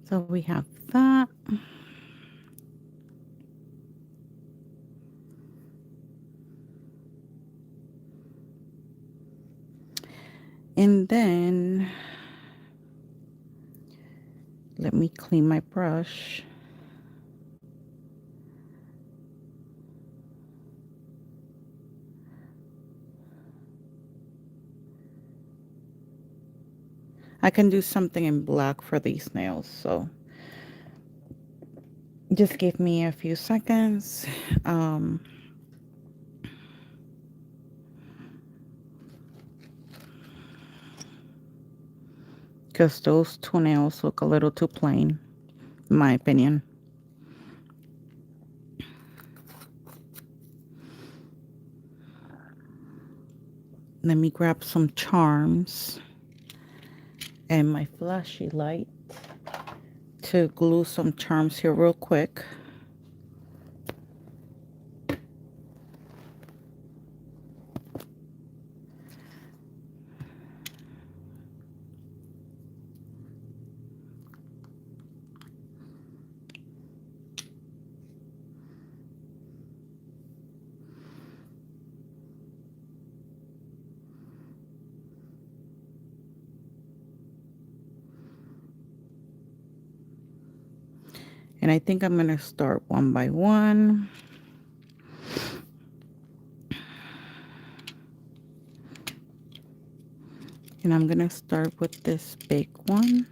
So we have that. And then let me clean my brush. I can do something in black for these nails. So just give me a few seconds. Um, because those two nails look a little too plain, in my opinion. Let me grab some charms and my flashy light to glue some charms here real quick. And I think I'm going to start one by one. And I'm going to start with this big one.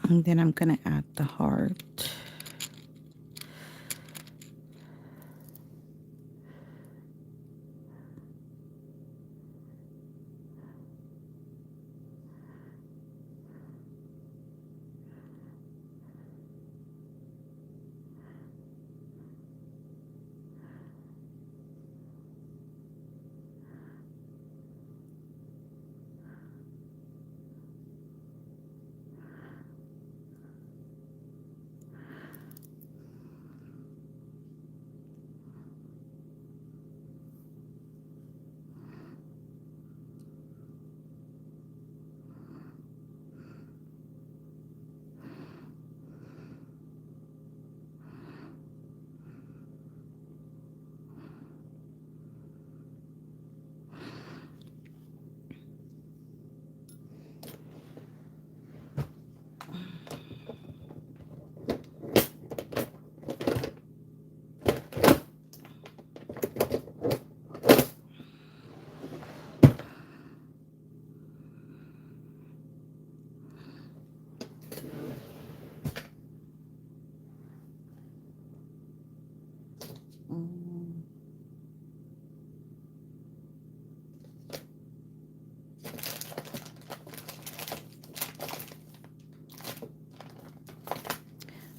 And then I'm going to add the heart.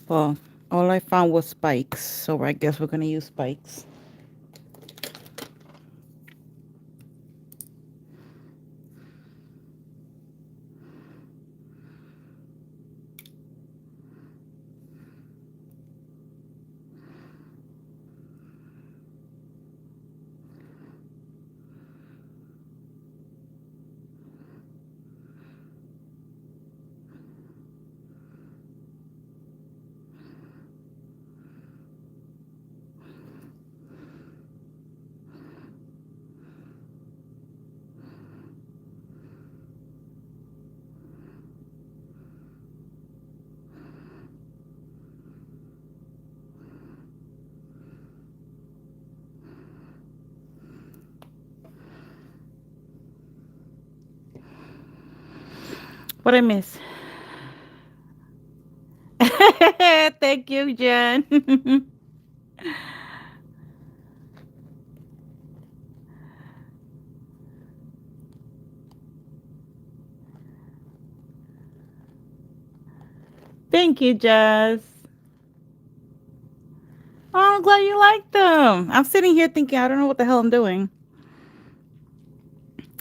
Well, all I found was spikes, so I guess we're going to use spikes. What I miss? Thank you, Jen. Thank you, Jess. Oh, I'm glad you liked them. I'm sitting here thinking, I don't know what the hell I'm doing.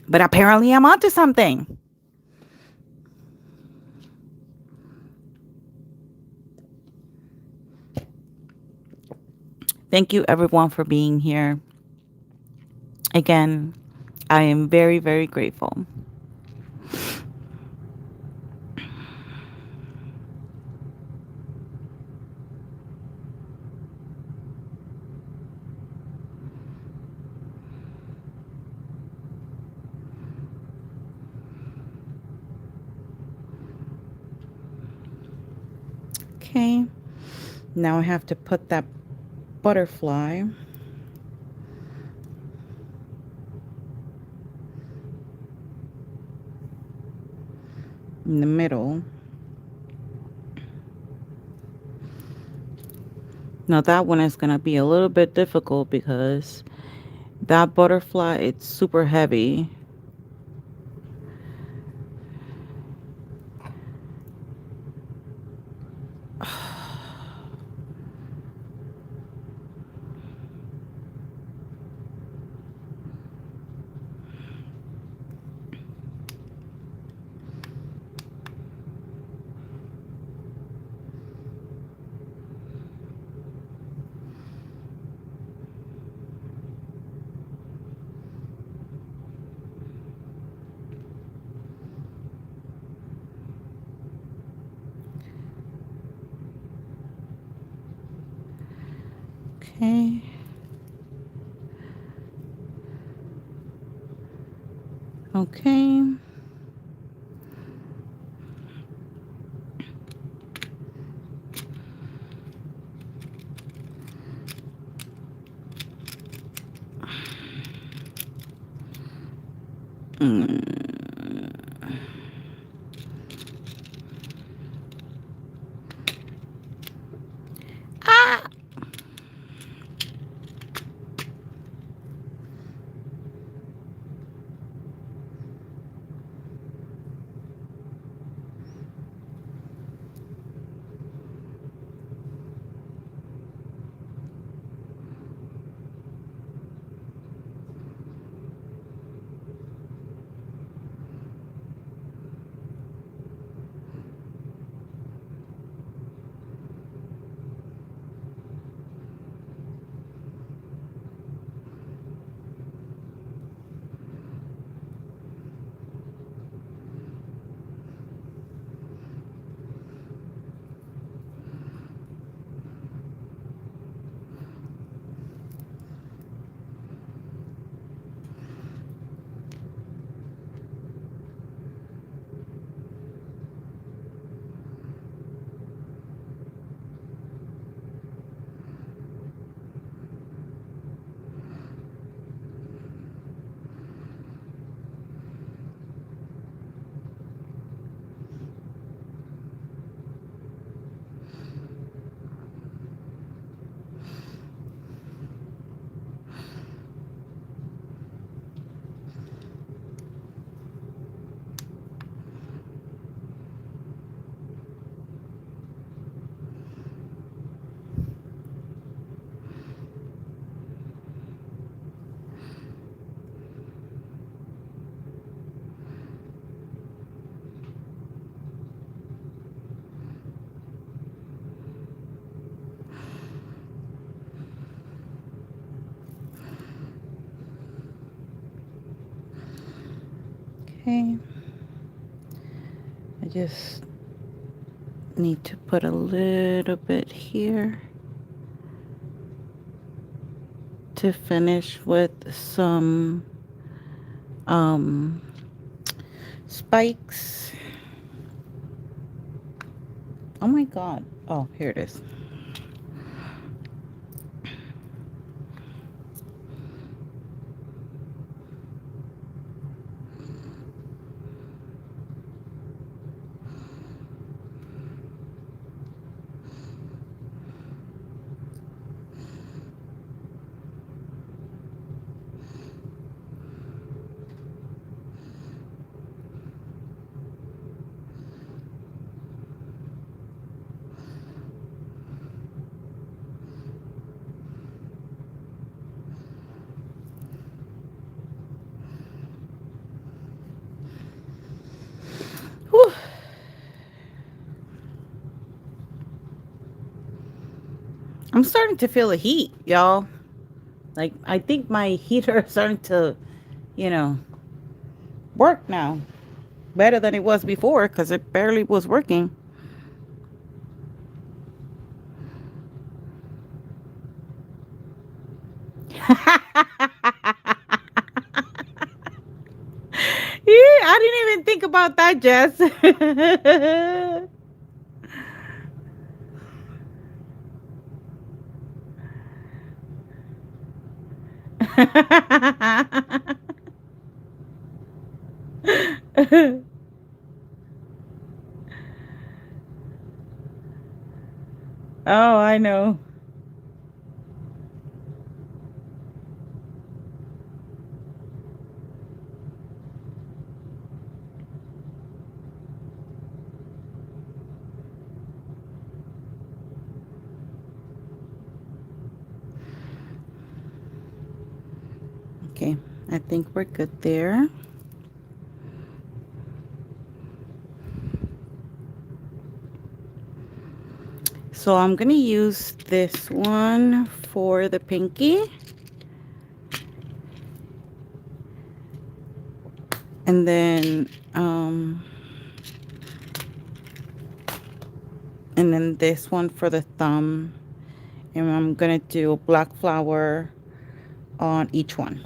But apparently I'm onto something. Thank you everyone for being here. Again, I am very, very grateful. Okay. Now I have to put that butterfly in the middle. Now that one is going to be a little bit difficult because that butterfly, it's super heavy. Okay. Okay. Mm. Ah! Okay. I just need to put a little bit here to finish with some um spikes. Oh my god. Oh, here it is. I'm starting to feel the heat, y'all. Like, I think my heater is starting to, you know, work now better than it was before because it barely was working. Yeah, I didn't even think about that, Jess. Oh, I know. Okay, I think we're good there. So I'm gonna use this one for the pinky, and then this one for the thumb, and I'm gonna do a black flower on each one.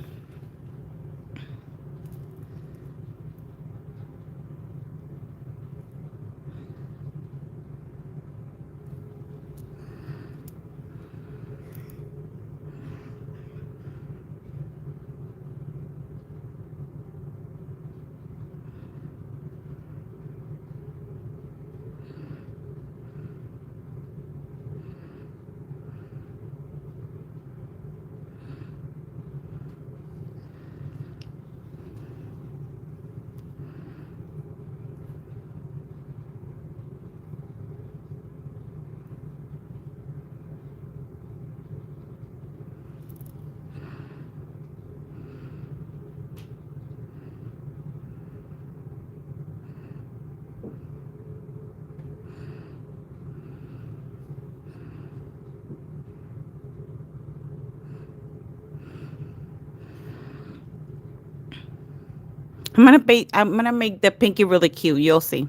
I'm gonna make the pinky really cute. You'll see.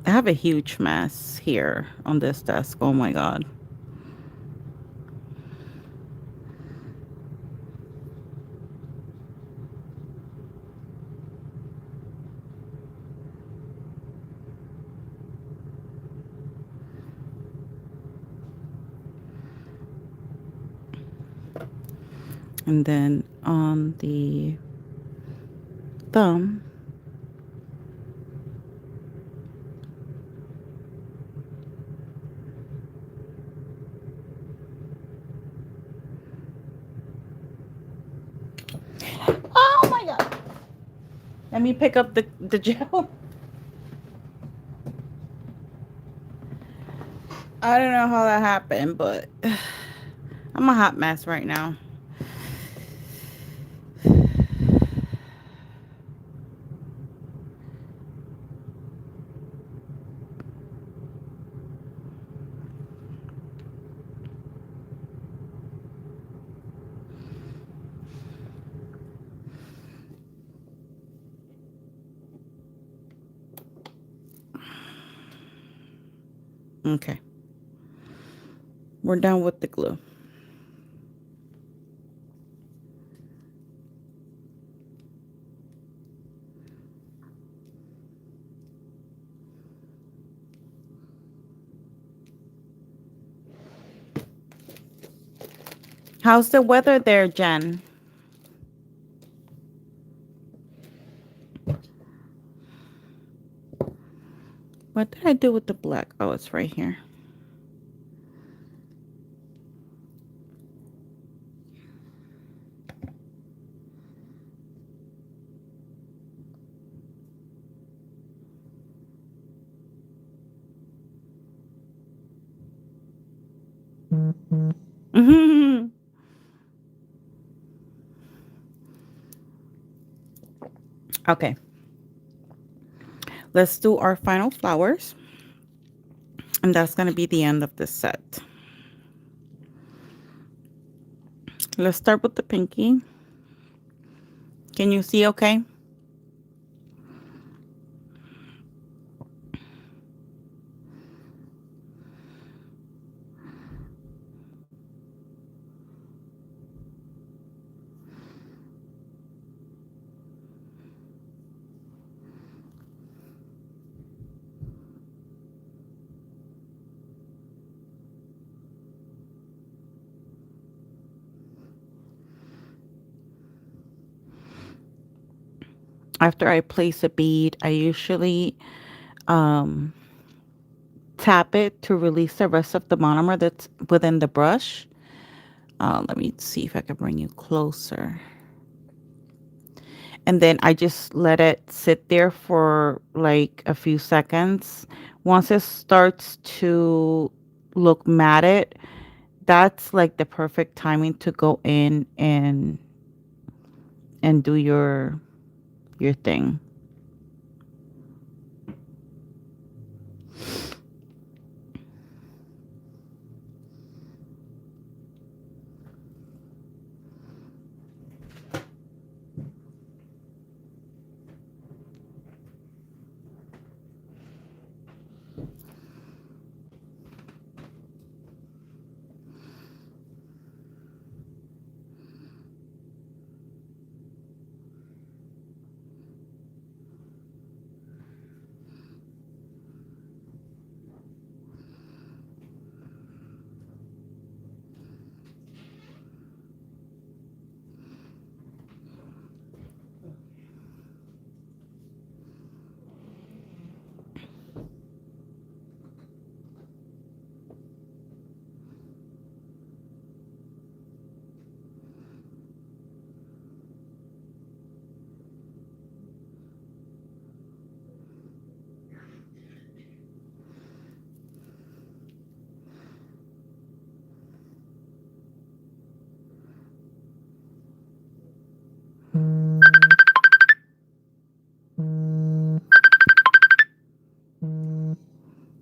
I have a huge mess here on this desk. Oh my god. And then on the thumb, oh my god. Let me pick up the gel. I don't know how that happened, but I'm a hot mess right now. Okay. We're done with the glue. How's the weather there, Jen? What did I do with the black? Oh, it's right here. Okay, let's do our final flowers. And that's going to be the end of this set. Let's start with the pinky. Can you see okay? After I place a bead, I usually um, tap it to release the rest of the monomer that's within the brush. Let me see if I can bring you closer. And then I just let it sit there for like a few seconds. Once it starts to look matted, that's like the perfect timing to go in and do your thing.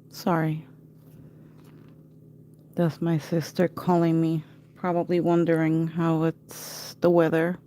Sorry. That's my sister calling me, probably wondering how it's the weather.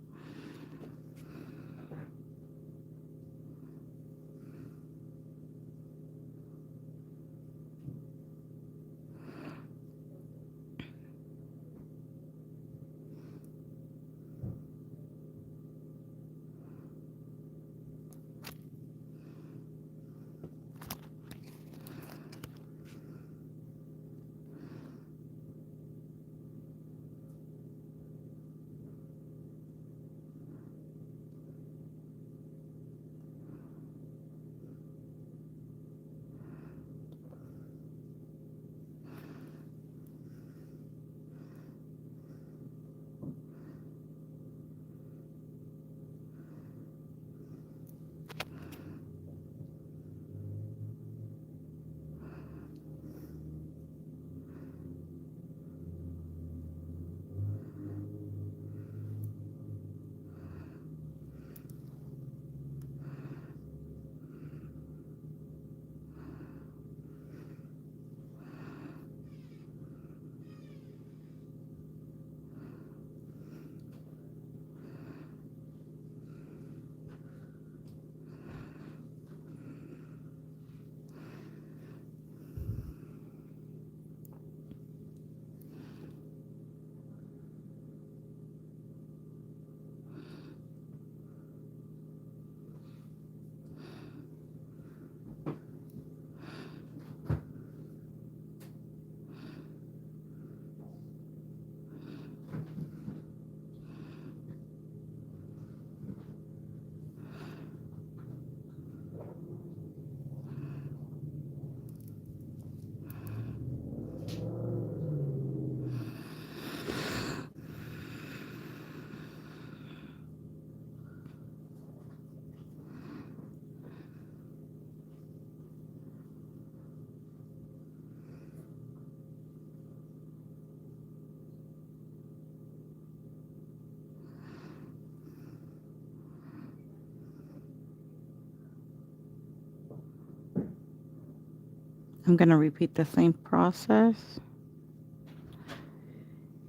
I'm going to repeat the same process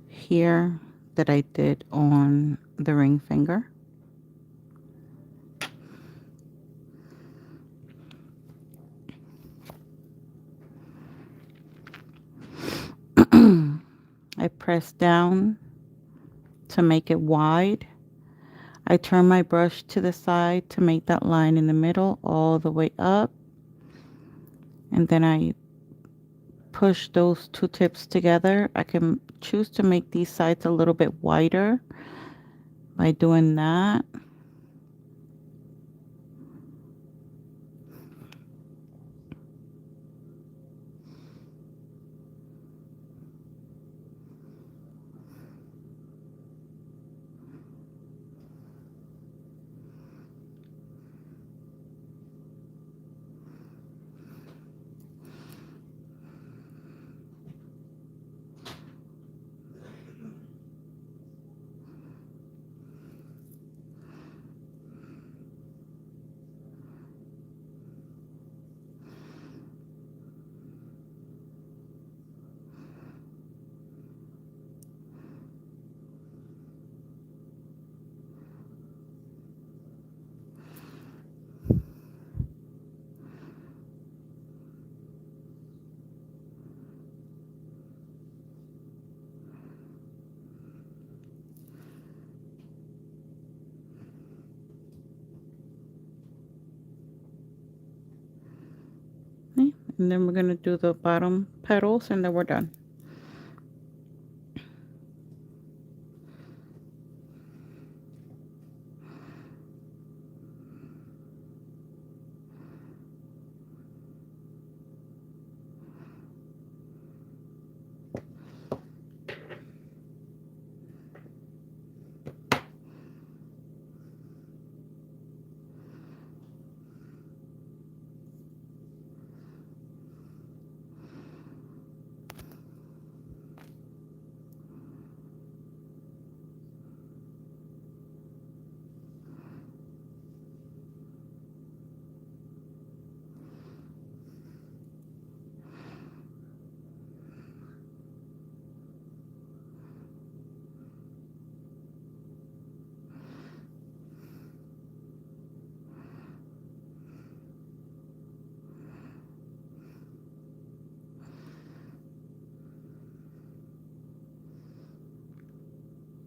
here that I did on the ring finger. I press down to make it wide. I turn my brush to the side to make that line in the middle all the way up. And then I push those two tips together. I can choose to make these sides a little bit wider by doing that. Okay. And then we're going to do the bottom petals and then we're done.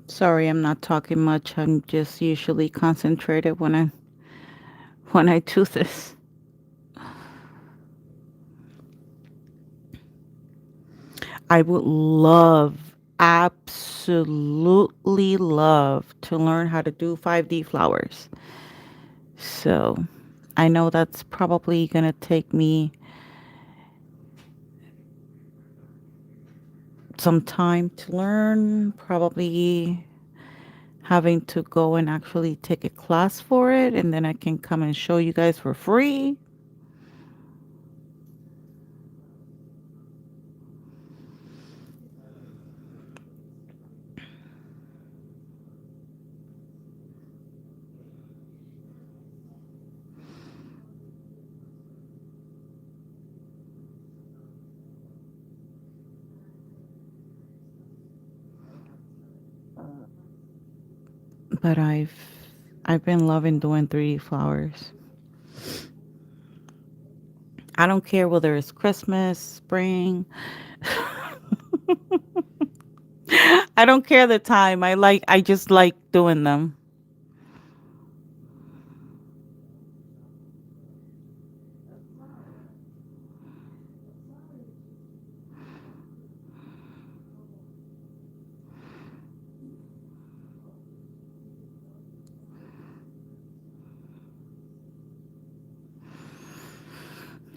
Sorry, I'm not talking much. I'm just usually concentrated when I do this. I would love, absolutely love to learn how to do 5D flowers. So I know that's probably going to take me some time to learn, probably having to go and actually take a class for it, and then I can come and show you guys for free. But I've been loving doing 3D flowers. I don't care whether it's Christmas, spring. I don't care the time. I just like doing them.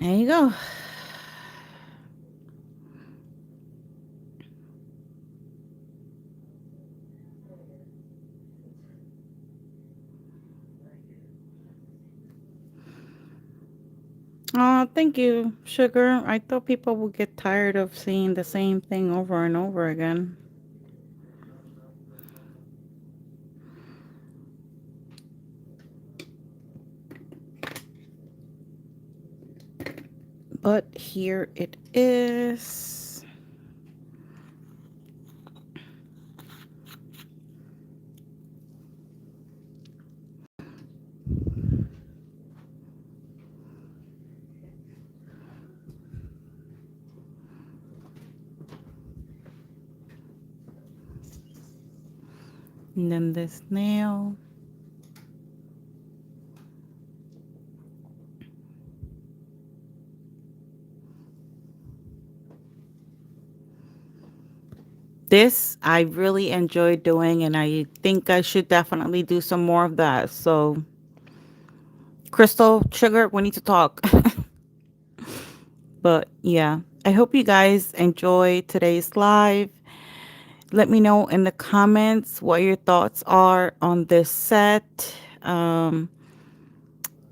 There you go. Oh, thank you, sugar. I thought people would get tired of seeing the same thing over and over again. But here it is. And then this nail. This I really enjoy doing, and I think I should definitely do some more of that. So, Crystal, Sugar, we need to talk. But yeah, I hope you guys enjoy today's live. Let me know in the comments what your thoughts are on this set.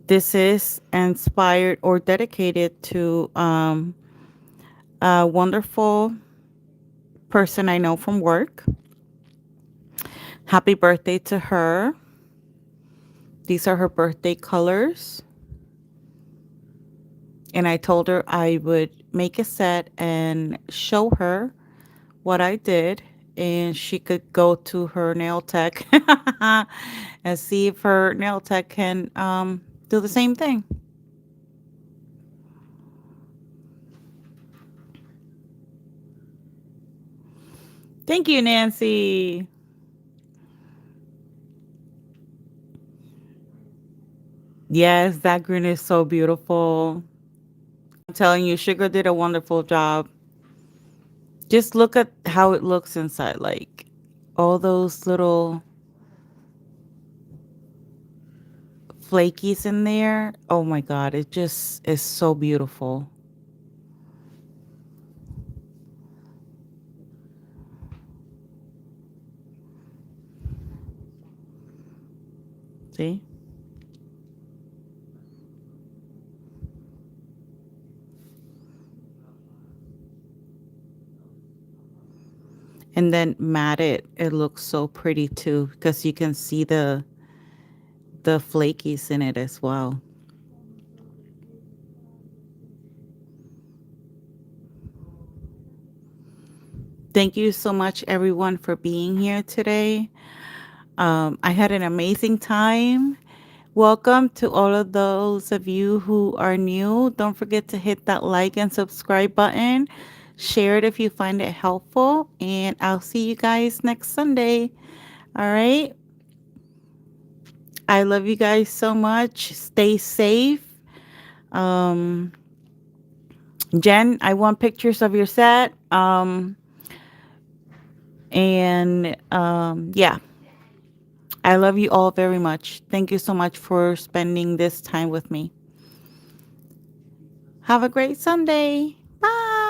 This is inspired or dedicated to a wonderful person I know from work. Happy birthday to her. These are her birthday colors. And I told her I would make a set and show her what I did. And she could go to her nail tech and see if her nail tech can do the same thing. Thank you, Nancy. Yes, that green is so beautiful. I'm telling you, Sugar did a wonderful job. Just look at how it looks inside. Like all those little flakies in there. Oh my God, it just is so beautiful. See? And then mat it looks so pretty too because you can see the flakies in it as well. Thank you so much, everyone, for being here today. I had an amazing time. Welcome to all of those of you who are new. Don't forget to hit that like and subscribe button. Share it if you find it helpful. And I'll see you guys next Sunday. All right. I love you guys so much. Stay safe. Um, Jen, I want pictures of your set. And yeah, I love you all very much. Thank you so much for spending this time with me. Have a great Sunday. Bye.